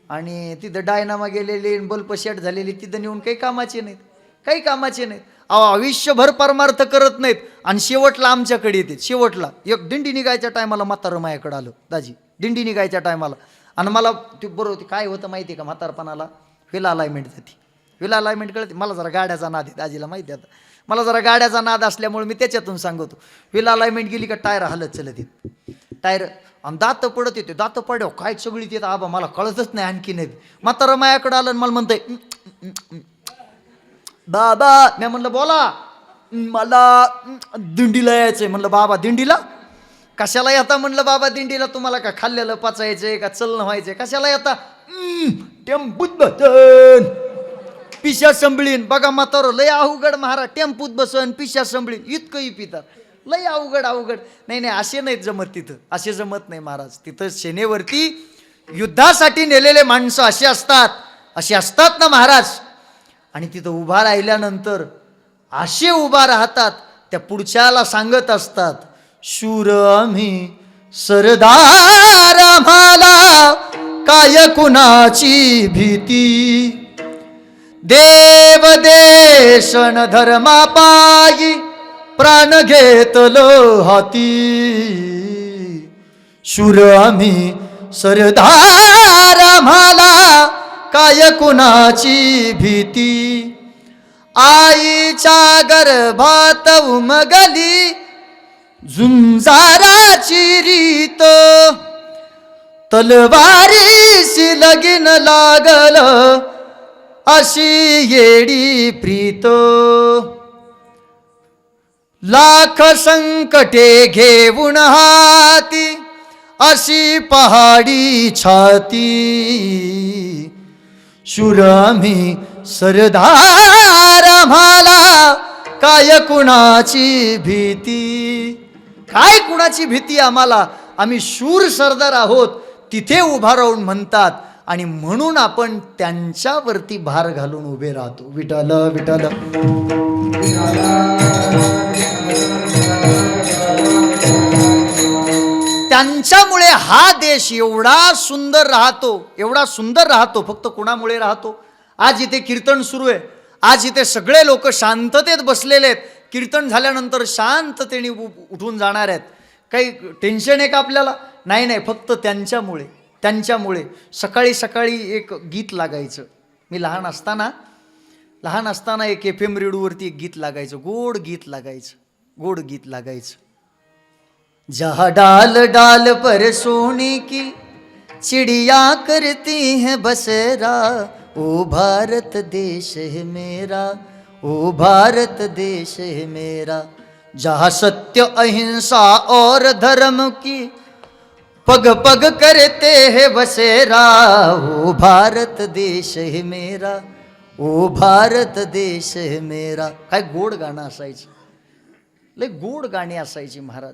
आणि तिथं डायनामा गेलेले, बल्ब सेट झालेले, तिथं नेऊन काही कामाचे नाहीत, काही कामाचे नाहीत. आयुष्यभर परमार्थ करत नाहीत आणि शेवटला आमच्याकडे येते. शेवटला एक दिंडी निघायच्या टायमाला म्हातारं माझ्याकडे आलं, दाजी दिंडी निघायच्या टायमाला, आणि मला ते बरोबर काय होतं माहिती आहे का, म्हातारपणाला व्हील अलाइनमेंट जाते. व्हील अलाइनमेंट कळते मला, जरा गाड्याचा नाद आहे, दाजीला माहिती आहे. आता मला जरा गाड्याचा नाद असल्यामुळे मी त्याच्यातून सांगतो. व्हील अलाइनमेंट गेली का टायर हलत चलत येत, टायर आणि दात पडत येते, दात पड्याव काय सगळी येत आबा, मला कळतच नाही आणखी नाही. म्हातारं माझ्याकडे आलं आणि मला म्हणतंय, बाबा. मी म्हणलं बोला. मला दिंडीला यायचंय. म्हणलं बाबा दिंडीला कशाला येता? म्हणलं बाबा दिंडीला तुम्हाला का खाल्लेलं पचायचंय का चलणं व्हायचंय, कशाला येता? टेम्पूत बसन पिशा संभळीन. बघा म्हातारं लय अवघड महाराज, टेम्पूत बसन पिशा संभळीन, इतकंही पितात, लय अवघड. नाही असे नाहीत जमत तिथं, असे जमत नाही महाराज. तिथं सेनेवरती युद्धासाठी नेलेले माणसं असे असतात ना महाराज. आणि तिथं उभा राहिल्यानंतर असे उभा राहतात, त्या पुढच्याला सांगत असतात, शूर आम्ही सरदार, आम्हाला काय कुणाची भीती, देव देशन धर्मापायी प्राण घेतलो हाती, शूर आम्ही सरदार, आम्हाला काय कुणाची भीती, आईच्या गर्भात उमगली झुंजाराची रीत, तलवारीशी लगीन लागल अशी येडी प्रीत, लाख संकटे घेऊन हाती अशी पहाडी छाती, शूर आम्ही सरदार, आम्हाला काय कुणाची भीती. काय कुणाची भीती आम्हाला, आम्ही शूर सरदार आहोत. तिथे उभा राहून म्हणतात, आणि म्हणून आपण त्यांच्यावरती भार घालून उभे राहतो. विठ्ठल विठ्ठल. त्यांच्यामुळे हा देश एवढा सुंदर राहतो. फक्त कुणामुळे राहतो? आज इथे कीर्तन सुरू आहे, आज इथे सगळे लोक शांततेत बसलेले आहेत. कीर्तन झाल्यानंतर शांततेने उठून जाणार आहेत. काही टेन्शन आहे का आपल्याला? नाही, फक्त त्यांच्यामुळे. सकाळी सकाळी एक गीत लागायचं. मी लहान असताना एक FM रेडिओवरती एक गीत लागायचं, गोड गीत लागायचं. जहाँ डाल डाल पर सोने की चिड़िया करती है बसेरा, ओ भारत देश है मेरा, ओ भारत देश है मेरा, जहाँ सत्य अहिंसा और धर्म की पग पग करते हैं बसेरा, ओ भारत देश है मेरा, ओ भारत देश है मेरा. काय गोड गाणं असायचं, लय गोड गाणी असायची महाराज.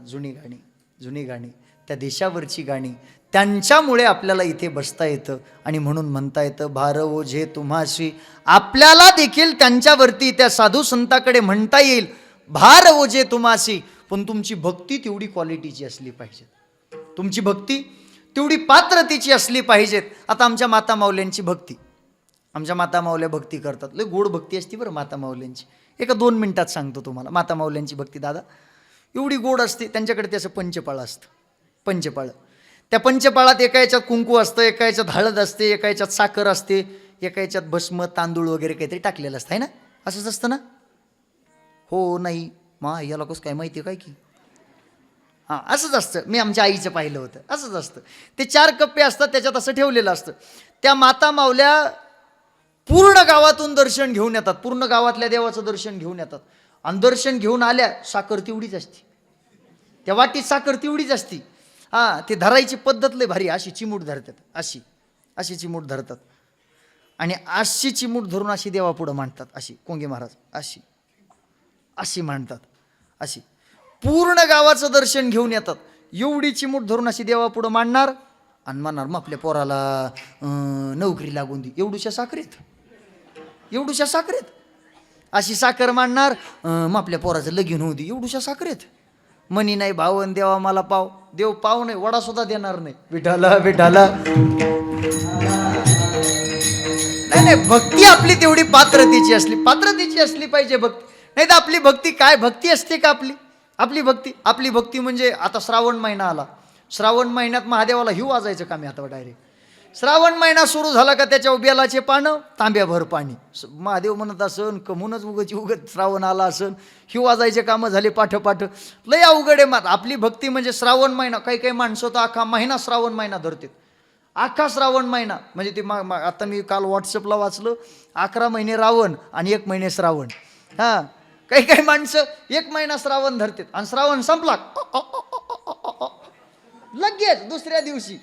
जुनी गाणी त्या देशावरची गाणी. त्यांच्यामुळे आपल्याला इथे बसता येतं आणि म्हणून म्हणता येतं, भार ओझे तुम्हाशी. आपल्याला देखील त्यांच्यावरती त्या साधू संताकडे म्हणता येईल, भार ओझे तुम्हाशी. पण तुमची भक्ती तेवढी क्वालिटीची असली पाहिजे, तुमची भक्ती तेवढी पात्रतेची असली पाहिजेत. आता आमच्या माता माऊल्यांची भक्ती, आमच्या माता माऊल्या भक्ती करतात, लय गोड भक्ती असते बरं माता माऊल्यांची. एका 2 मिनिटात सांगतो तुम्हाला माता माऊल्यांची भक्ती. दादा एवढी गोड असते. त्यांच्याकडे ते असं पंचपाळ असतं, पंचपाळ. त्या पंचपाळात एका याच्यात कुंकू असतं, एका याच्यात हळद असते, एका याच्यात साखर असते, एका याच्यात भस्म तांदूळ वगैरे काहीतरी टाकलेलं असतं, आहे ना? असंच असतं ना? हो नाही मा याला कसं काय माहिती आहे काय की? हां असंच असतं. मी आमच्या आईचं पाहिलं होतं, असंच असतं. ते 4 कप्पे असतात, त्याच्यात असं ठेवलेलं असतं. त्या माता माऊल्या पूर्ण गावातून दर्शन घेऊन येतात, पूर्ण गावातल्या देवाचं दर्शन घेऊन येतात. आणि दर्शन घेऊन आल्या, साखर तेवढीच असते, त्या वाटीत साखर तेवढीच असते. हां ते धरायची पद्धत लय भारी, अशी चिमूट धरतात, अशी चिमूट धरतात. आणि अशी चिमूट धरून अशी देवापुढं मांडतात, अशी कोंगे महाराज अशी अशी मांडतात, अशी पूर्ण गावाचं दर्शन घेऊन येतात. एवढी चिमूट धरून अशी देवापुढं मांडणार आणि म्हणणार मग आपल्या पोराला नोकरी लागून दे, एवढूशा साखरेत, एवढूशा साखरेत अशी साखर मांडणार, मग आपल्या पोराचं लगीन होऊ दे, एवढूशा साखरेत. मनी नाही भावन देवा मला पाव, देव पाव नाही वडा सुद्धा देणार नाही. विठाला विठाला. नाही नाही, भक्ती आपली तेवढी पात्रतेची असली पाहिजे भक्ती. नाही तर आपली भक्ती काय भक्ती असते का आपली? आपली भक्ती म्हणजे आता श्रावण महिना आला, श्रावण महिन्यात महादेवाला हिव वाजायचं का मी आता डायरेक्ट? श्रावण महिना सुरू झाला का त्याच्यावर बेलाचे पानं तांब्याभर पाणी, महादेव म्हणत असन कमूनच उगत श्रावण आला असन, हिव वाजायचे कामं झाले पाठ लय अवघड आहे. आपली भक्ती म्हणजे श्रावण महिना, काही माणसं तर अख्खा महिना श्रावण महिना धरतात, अख्खा श्रावण महिना म्हणजे ते आता मी काल व्हॉट्सअपला वाचलं 11 महिने रावण आणि 1 महिने श्रावण. हां, काही माणसं 1 महिना श्रावण धरतात आणि श्रावण संपला लगेच दुसऱ्या दिवशी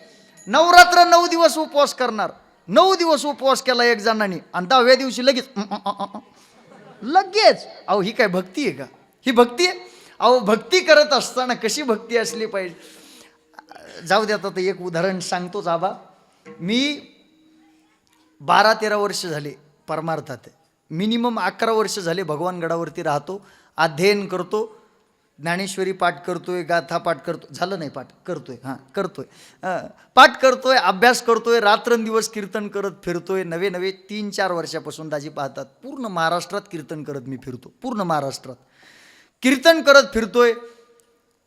नवरात्र 9 दिवस उपवास करणार. 9 दिवस उपवास केला एक जणांनी आणि 10व्या दिवशी लगेच. अहो ही काय भक्ती आहे का? ही भक्ती आहे? अहो भक्ती करत असताना कशी भक्ती असली पाहिजे. जाऊ द्या, आता एक उदाहरण सांगतोच आबा. मी 12-13 वर्ष झाले परमार्थात, मिनिमम 11 वर्ष झाले भगवानगडावरती राहतो, अध्ययन करतो, ज्ञानेश्वरी पाठ करतोय, गाथा पाठ करतो, झालं नाही पाठ करतोय, पाठ करतोय, अभ्यास करतोय, रात्रंदिवस कीर्तन करत फिरतोय. नवे 3-4 वर्षापासून दाजी पाहतात पूर्ण महाराष्ट्रात कीर्तन करत मी फिरतो, पूर्ण महाराष्ट्रात कीर्तन करत फिरतोय.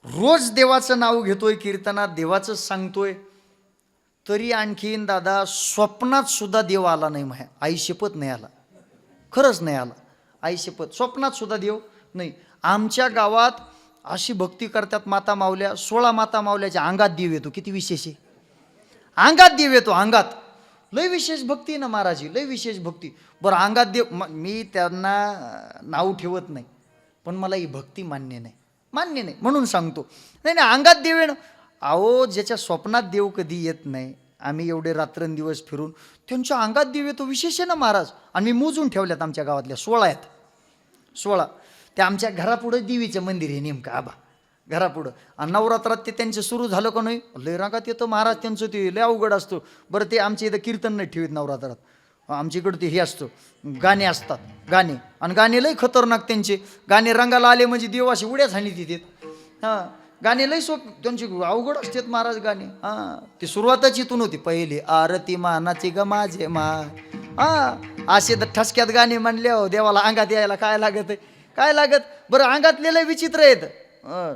रोज देवाचं नाव घेतोय, कीर्तनात देवाचं सांगतोय. तरी आणखीन दादा स्वप्नात सुद्धा देव आला नाही. माझ्या आई शपथ नाही आला, खरंच नाही आला, आई शपथ. स्वप्नात सुद्धा देव नाही. आमच्या गावात अशी भक्ती करतात माता मावल्या, 16 माता मावल्याच्या अंगात देव येतो. किती विशेष आहे, अंगात देव येतो, अंगात. लय विशेष भक्ती आहे ना महाराजी, लय विशेष भक्ती. बरं अंगात देव, मी त्यांना नाव ठेवत नाही, पण मला ही भक्ती मान्य नाही म्हणून सांगतो. नाही अंगात देव येणं. अहो ज्याच्या स्वप्नात देव कधी येत नाही, आम्ही एवढे रात्रंदिवस फिरून त्यांच्या अंगात देव येतो, विशेष आहे ना महाराज. आणि मी मोजून ठेवल्यात आमच्या गावातल्या 16 आहेत, 16. ते आमच्या घरापुढं देवीचं मंदिर आहे नेमकं आबा, घरापुढं. आणि नवरात्रात ते त्यांचं सुरू झालं का नाही, लय रागात येतं महाराज त्यांचं, ते लय अवघड असतं. बरं ते आमच्या इथं कीर्तन नाही ठेवीत नवरात्रात, आमच्या इकडं ते हे असतं, गाणे असतात, गाणे. आणि गाणे लय खतरनाक त्यांचे गाणे, रंगाला आले म्हणजे देव असे उड्याच हाणीत येतात. हां, गाणे लय त्यांचे अवघड असतात महाराज गाणे. हां, ते सुरुवातच इथून होती, पहिली आरती मानाची ग माझे मा. हां, असे तर ठसक्यात गाणे म्हणले हो, देवाला अंगात यायला काय लागत आहे, काय लागत. बरं अंगातले लय विचित्र आहेत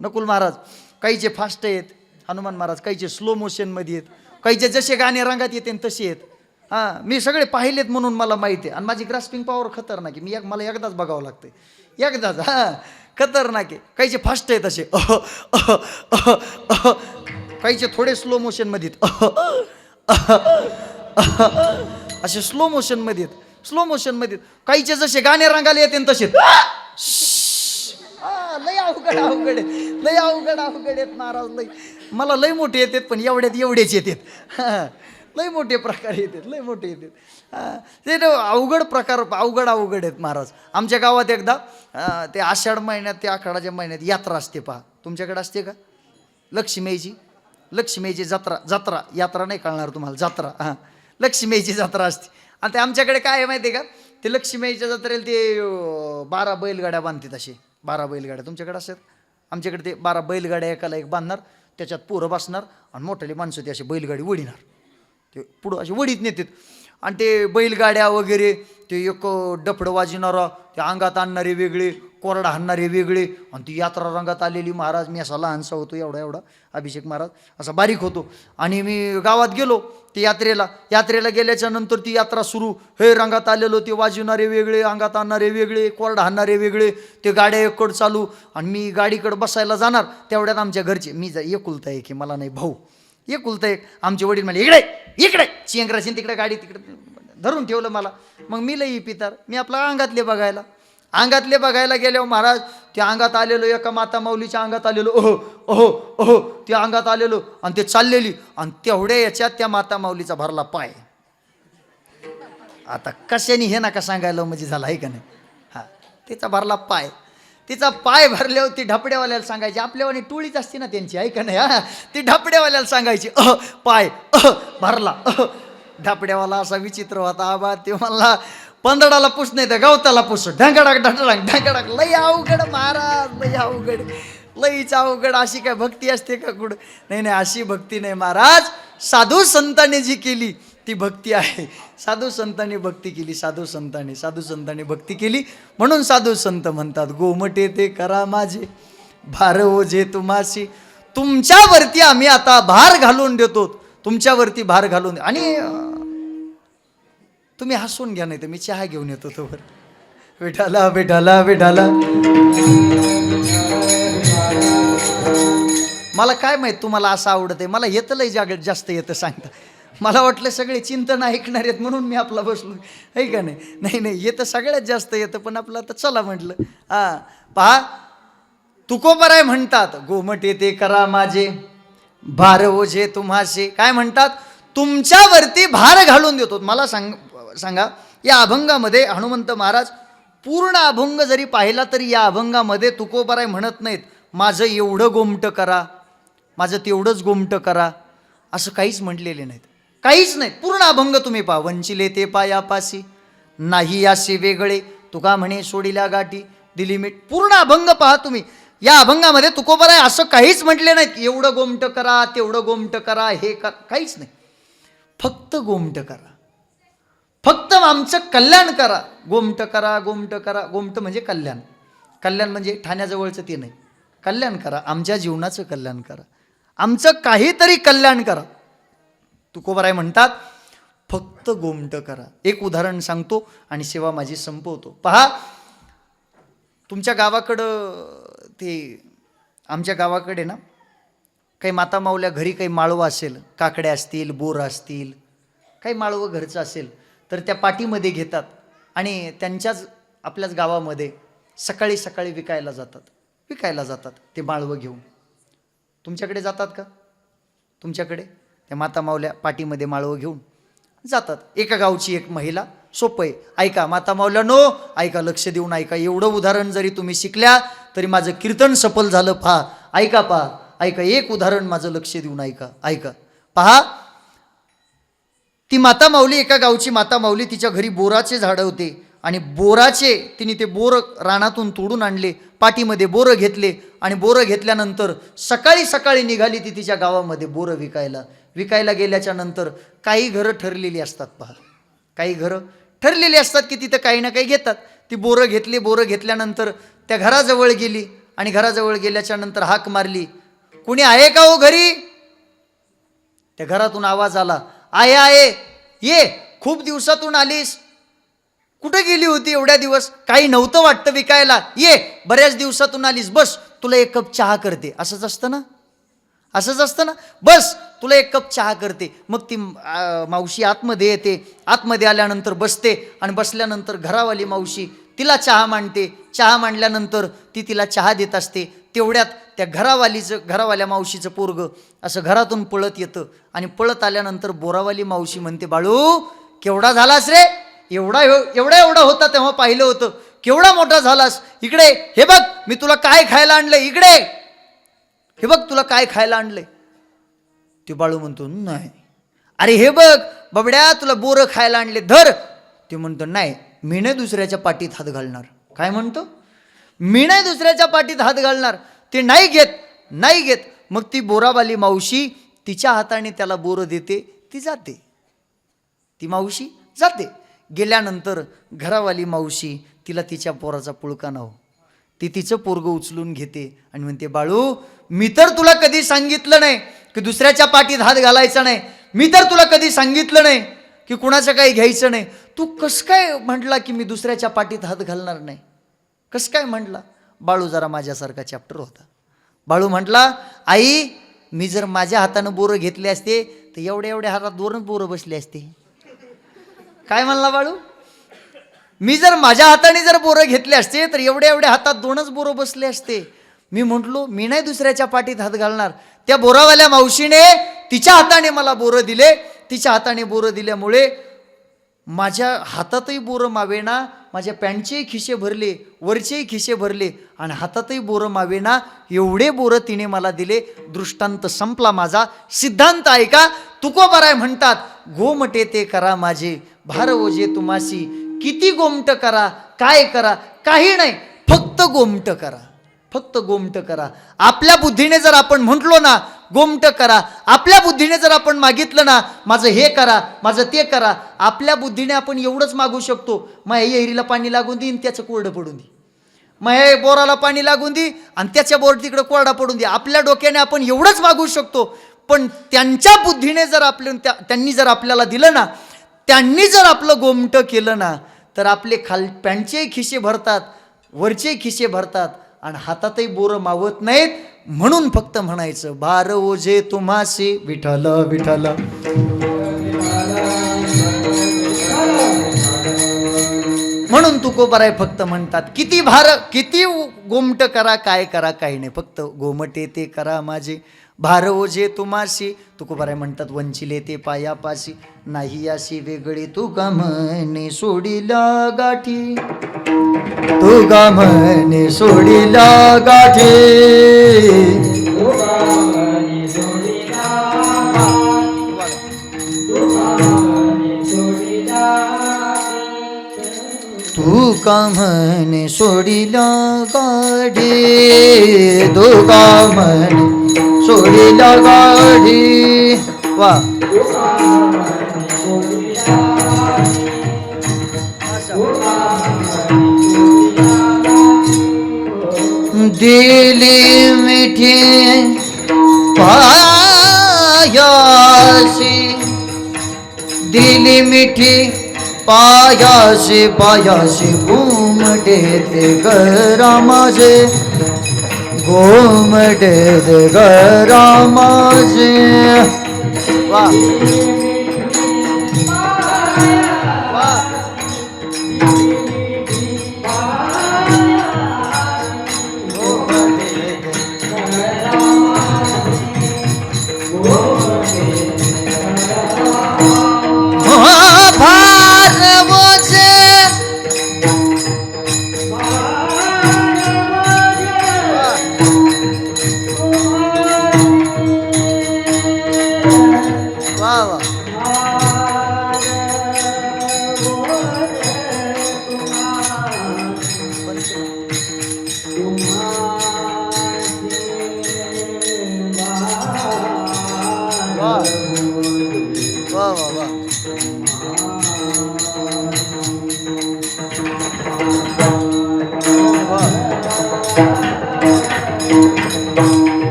नकुल महाराज, काहीचे फास्ट आहेत हनुमान महाराज, काहीचे स्लो मोशनमध्ये आहेत, काहीचे जसे गाणे रंगात येते तसे आहेत. हां, मी सगळे पाहिलेत म्हणून मला माहिती आहे. आणि माझी ग्रास्पिंग पॉवर खतरनाक आहे, मला एकदाच बघावं लागतं, एकदाच. हां, खतरनाक आहे. काहीचे फास्ट आहेत असे, काहीचे थोडे स्लो मोशनमध्ये असे स्लो मोशनमध्ये काहीचे जसे गाणे रंगाले येते तसे. लय अवघड आहेत महाराज, लय. मला लय मोठे येतात, पण एवढेच येतात. लय मोठे प्रकार येतात, लय मोठे येतात. ते अवघड प्रकार, अवघड आहेत महाराज. आमच्या गावात एकदा ते आषाढ महिन्यात, ते आखाडाच्या महिन्यात यात्रा असते. पहा तुमच्याकडे असते का? लक्ष्मीची जत्रा यात्रा नाही कळणार तुम्हाला, जत्रा. हां, लक्ष्मीची जत्रा असते. आणि ते आमच्याकडे काय आहे माहिती आहे का, ते लक्ष्मीच्या जत्रेला ते 12 बैलगाड्या बांधतात, असे 12 बैलगाड्या तुमच्याकडे असतात. आमच्याकडे ते 12 बैलगाड्या एकाला एक बांधणार, त्याच्यात पोरं बसणार आणि मोठ्याली माणसं ते अशी बैलगाडी वडिणार, ते पुढं असे वडीत नेतात. आणि ते बैलगाड्या वगैरे, ते एक डफडं वाजवणारा, ते अंगात आणणारे वेगळे, कोरडा हाणणारे वेगळे. आणि ती यात्रा रंगात आलेली महाराज. मी असा लहानसा होतो, एवढा अभिषेक महाराज असा बारीक होतो. आणि मी गावात गेलो ते यात्रेला गेल्याच्या नंतर ती यात्रा सुरू. हे रंगात आलेलो, ते वाजवणारे वेगळे, अंगात आणणारे वेगळे, कोरडा हाणणारे वेगळे, ते गाड्या एकड चालू. आणि मी गाडीकडे बसायला जाणार, तेवढ्यात आमच्या घरचे, मी एकुलता एक की मला नाही भाऊ, एकुलता एक. आमचे वडील म्हणजे इकडे चेंगराशी तिकडे गाडी तिकडे धरून ठेवलं मला. मग मी लई पितार, मी आपला अंगातले बघायला गेल्यावर महाराज ते अंगात आलेलो, एका माता माऊलीच्या अंगात आलेलो, ओहो ते अंगात आलेलो. आणि ते चाललेली, आणि तेवढ्या याच्यात त्या माता माऊलीचा भरला पाय. आता कशाने हे नका सांगायला म्हणजे झालं आहे का नाही. हा, तिचा भरला पाय, तिचा पाय भरल्यावर ती ढपड्यावाल्याला सांगायची, आपल्यावानी टोळीच असते ना त्यांची, आहे का नाही. हा, ती ढपड्यावाल्याला सांगायची पाय भरला. ढापड्यावाला असा विचित्र होता आबा, ते मला पंधडाला पुस नाही तर गवताला पुस, ढंगडाक ढंगडाक ढंगडाक. लई अवघड महाराज, लई अवघड, लईच अवघड. अशी काय भक्ती असते का कुठं? नाही नाही, अशी भक्ती नाही महाराज. साधू संतांनी जी केली ती भक्ती आहे. साधू संतांनी भक्ती केली, साधू संतांनी भक्ती केली, म्हणून साधू संत म्हणतात, गोमटे ते करा माझे भार ओझे तुम्हाशी. तुमच्यावरती आम्ही आता भार घालून देतो, तुमच्यावरती भार घालून. आणि तुम्ही हसून घ्या, नाही तर मी चहा घेऊन येतो तोवर. विठाला विठाला विठाला. मला काय माहित तुम्हाला असं आवडत आहे, मला येतं लय जास्त येतं सांगता. मला वाटलं सगळे चिंतन ऐकणार आहेत म्हणून मी आपला बसलो, आहे का नाही. नाही नाही, येतं सगळ्यात जास्त येतं, पण आपलं आता चला म्हटलं. हा पहा, तुकोबराय म्हणतात, गोमटे ते करा माझे भार ओझे तुम्हासे. काय म्हणतात? तुमच्यावरती भार घालून देतो. मला सांगा, या अभंगामध्ये हनुमंत महाराज पूर्ण अभंग जरी पाहिला तरी या अभंगामध्ये तुकोबराय म्हणत नाहीत, माझं एवढं गोमटं करा, माझं तेवढंच गोमटं करा, असं काहीच म्हटलेले नाहीत, काहीच नाही. पूर्ण अभंग तुम्ही पहा. वंचिले ते पायापासी नाही याशी वेगळे, तुका म्हणे सोडिल्या गाठी दिली मीठ. पूर्ण अभंग पहा तुम्ही. या अभंगामध्ये तुकोबराय असं काहीच म्हटले नाहीत, एवढं गोमटं करा, तेवढं गोमटं करा, हे करा, काहीच नाही. फक्त गोमटं करा, फक्त आमचं कल्याण करा. गोमटं करा, गोमटं करा. गोमटं म्हणजे कल्याण, कल्याण म्हणजे ठाण्याजवळचं ते नाही. कल्याण करा, आमच्या जीवनाचं कल्याण करा, आमचं काहीतरी कल्याण करा. तुकोबराय म्हणतात फक्त गोमटं करा. एक उदाहरण सांगतो आणि सेवा माझी संपवतो. पहा, तुमच्या गावाकडं ते, आमच्या गावाकडे ना काही माता माऊल्या घरी काही माळवं असेल, काकड्या असतील, बोर असतील, काही माळवं घरचं असेल, तर त्या पाठीमध्ये घेतात आणि त्यांच्याच आपल्याच गावामध्ये सकाळी सकाळी विकायला जातात ते माळवं घेऊन. तुमच्याकडे जातात का? तुमच्याकडे त्या माता माऊल्या पाठीमध्ये माळवं घेऊन जातात. एका गावची एक महिला, सोपं आहे, ऐका माता माऊल्या नो, ऐका, लक्ष देऊन ऐका. एवढं उदाहरण जरी तुम्ही शिकल्या तरी माझं कीर्तन सफल झालं. पहा, ऐका, पहा, ऐका, एक उदाहरण माझं लक्ष देऊन ऐका, ऐका. पहा, ती माता माऊली, एका गावची माता माऊली, तिच्या घरी बोराचे झाडं होते आणि बोराचे तिने ते बोर रानातून तोडून आणले, पाठीमध्ये बोरं घेतले आणि बोरं घेतल्यानंतर सकाळी सकाळी निघाली ती तिच्या गावामध्ये बोरं विकायला गेल्याच्या नंतर काही घरं ठरलेली असतात. पहा, काही घरं ठरलेली असतात की तिथं काही ना काही घेतात. ती बोरं घेतल्यानंतर त्या घराजवळ गेली आणि घराजवळ गेल्याच्या नंतर हाक मारली, कुणी आहे का हो घरी? त्या घरातून आवाज आला, आहे, ये, खूप दिवसातून आलीस, कुठं गेली होती एवढ्या दिवस? काही नव्हतं वाटतं विकायला, ये, बऱ्याच दिवसातून आलीस, बस तुला एक कप चहा करते. असंच असतं ना, बस तुला एक कप चहा करते. मग ती मावशी आतमध्ये येते, आतमध्ये आल्यानंतर बसते आणि बसल्यानंतर घरावाली मावशी तिला चहा मांडते. चहा मांडल्यानंतर ती तिला चहा देत असते. तेवढ्यात त्या घरावाल्या मावशीचं पोरगं असं घरातून पळत येतं आणि पळत आल्यानंतर बोरावाली मावशी म्हणते, बाळू केवढा झालास रे? एवढा होता तेव्हा पाहिलं होतं, केवढा मोठा झालास, इकडे हे बघ मी तुला काय खायला आणलंय, इकडे हे बघ तुला काय खायला आणलंय. ते बाळू म्हणतो, नाही. अरे हे बघ बबड्या, तुला बोरं खायला आणले, धर. ते म्हणतो, नाही, मी नाही दुसऱ्याच्या पाठीत हात घालणार. काय म्हणतो? मी नाही दुसऱ्याच्या पाठीत हात घालणार. ते नाही घेत. मग ती बोरावाली मावशी तिच्या हाताने त्याला बोरं देते, ती जाते. ती मावशी जाते. गेल्यानंतर घरावाली मावशी तिला तिच्या पोराचा पुळका नाव, ती तिचं पोरगं उचलून घेते आणि म्हणते, बाळू मी तर तुला कधी सांगितलं नाही की दुसऱ्याच्या पाठीत हात घालायचा नाही. मी तर तुला कधी सांगितलं नाही की कुणाचं काही घ्यायचं नाही. तू कसं काय म्हटला की मी दुसऱ्याच्या पाठीत हात घालणार नाही? कसं काय म्हटला? बाळू जरा माझ्यासारखा चॅप्टर होता. बाळू म्हटला, आई मी जर माझ्या हातानं बोरं घेतले असते तर एवढ्या हातात दोनच बोरं बसले असते. काय म्हणला बाळू? मी जर माझ्या हाताने जर बोरं घेतले असते तर एवढ्या हातात दोनच बोरं बसले असते. मी म्हटलो मी नाही दुसऱ्याच्या पाठीत हात घालणार. त्या बोरावाल्या मावशीने तिच्या हाताने मला बोरं दिले. तिच्या हाताने बोरं दिल्यामुळे माझ्या हातातही बोरं मावेना, माझ्या पॅन्टचेही खिसे भरले, वरचेही खिसे भरले आणि हातातही बोरं मावेना, एवढे बोरं तिने मला दिले. दृष्टांत संपला माझा. सिद्धांत ऐका. तुकोबाराय म्हणतात, गोमटे ते करा माझे, भार ओझे तुम्हासी. किती गोमट करा, काय करा, काही नाही, फक्त गोमट करा, फक्त गोमट करा. आपल्या बुद्धीने जर आपण म्हटलो ना गोमट करा, आपल्या बुद्धीने जर आपण मागितलं ना माझं हे करा, माझं ते करा, आपल्या बुद्धीने आपण एवढंच मागू शकतो, माझ्या येरीला पाणी लागून देईन त्याचं कोरडं पडून दे, माझ्या बोराला पाणी लागून दे आणि त्याच्या बोर तिकडं कोरडा पडून दे. आपल्या डोक्याने आपण एवढंच मागू शकतो. पण त्यांच्या बुद्धीने जर त्यांनी जर आपल्याला दिलं ना, त्यांनी जर आपलं गोमट केलं ना, तर आपले पॅन्टचेही खिसे भरतात, वरचेही खिसे भरतात आणि हातातही बोरं मावत नाहीत. म्हणून फक्त म्हणायचं, भार ओझे तुम्हासी विठ्ठल विठ्ठल. म्हणून तुकोबाराय फक्त म्हणतात, किती भार, किती गोमट करा, काय करा, काही नाही, फक्त गोमटे ते करा माझे, भार ओझे तुम्हासी. तुकोबाराय म्हणतात, वंचिले ते पायापाशी, नाही अशी वेगळी तू म्हणे सोडिला गाठी, तू म्हणे सोडिला गाठी. तू म्हणे सोडिला गाठी, तू म्हणे सोडिला गाठी. वा. दिली मिठी पायासी, दिली मिठी पायासी, पायासी घुमटे ते घरा माझे, घुमटे ते घरा माझे. वा.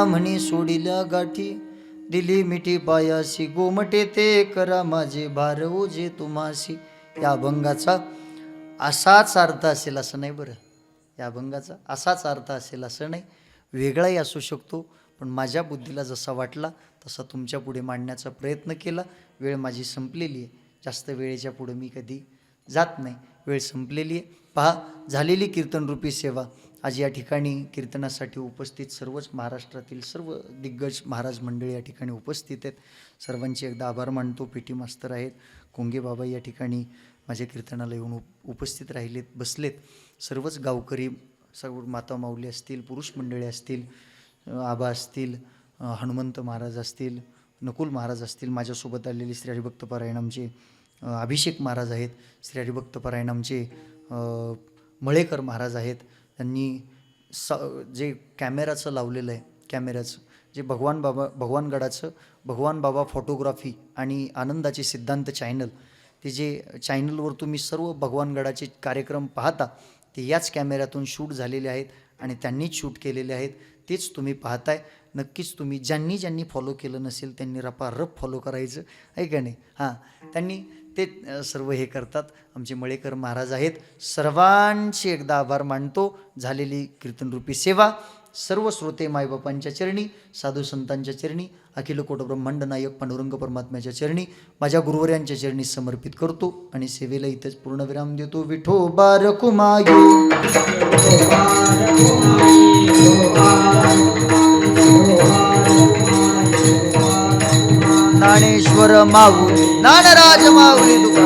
म्हणी सोडिल्या गाठी, दिली मिठी पायासी, गोमटे ते करा माझे, भार ओझे तुम्हासी. या अभंगाचा असाच अर्थ असेल असं नाही बरं. या अभंगाचा असाच अर्थ असेल असं नाही, वेगळाही असू शकतो, पण माझ्या बुद्धीला जसा वाटला तसा तुमच्या पुढे मांडण्याचा प्रयत्न केला. वेळ माझी संपलेली आहे, जास्त वेळेच्या पुढे मी कधी जात नाही, वेळ संपलेली आहे. पहा, झालेली कीर्तनरूपी सेवा. आज या ठिकाणी कीर्तनासाठी उपस्थित सर्वच महाराष्ट्रातील सर्व दिग्गज महाराज मंडळी या ठिकाणी उपस्थित आहेत. सर्वांचे एकदा आभार मानतो. पीटी मास्तर आहेत, कोंगे बाबा या ठिकाणी माझ्या कीर्तनाला येऊन उपस्थित राहिलेत, बसलेत. सर्वच गावकरी, सर्व माता माऊली असतील, पुरुष मंडळी असतील, आबा असतील, हनुमंत महाराज असतील, नकुल महाराज असतील, माझ्यासोबत आलेले श्री हरिभक्त पारायणामचे अभिषेक महाराज आहेत, श्री हरिभक्त पारायणामचे मळेकर महाराज आहेत. त्यांनी जे कॅमेराचं लावलेलं आहे, कॅमेऱ्याचं जे भगवानगडाचं भगवान बाबा फोटोग्राफी आणि आनंदाचे सिद्धांत चॅनल, ते जे चॅनलवर तुम्ही सर्व भगवानगडाचे कार्यक्रम पाहता ते याच कॅमेऱ्यातून शूट झालेले आहेत आणि त्यांनीच शूट केलेले आहेत. तेच तुम्ही पाहताय. नक्कीच तुम्ही ज्यांनी फॉलो केलं नसेल त्यांनी रपारप फॉलो करायचं आहे का नाही. हां, त्यांनी ते सर्व हे करतात. आमचे मळेकर महाराज आहेत. सर्वांचे एकदा आभार मानतो. झालेली कीर्तनरूपी सेवा सर्व श्रोते मायबापांच्या चरणी, साधू संतांच्या चरणी, अखिल कोट ब्रह्मांड नायक पांडुरंग परमात्म्याच्या चरणी, माझ्या गुरुवर्यांच्या चरणी समर्पित करतो आणि सेवेला इथेच पूर्णविराम देतो. विठोबा रखुमाई, ज्ञानेश्वर माऊली, ज्ञानराज माऊली तुका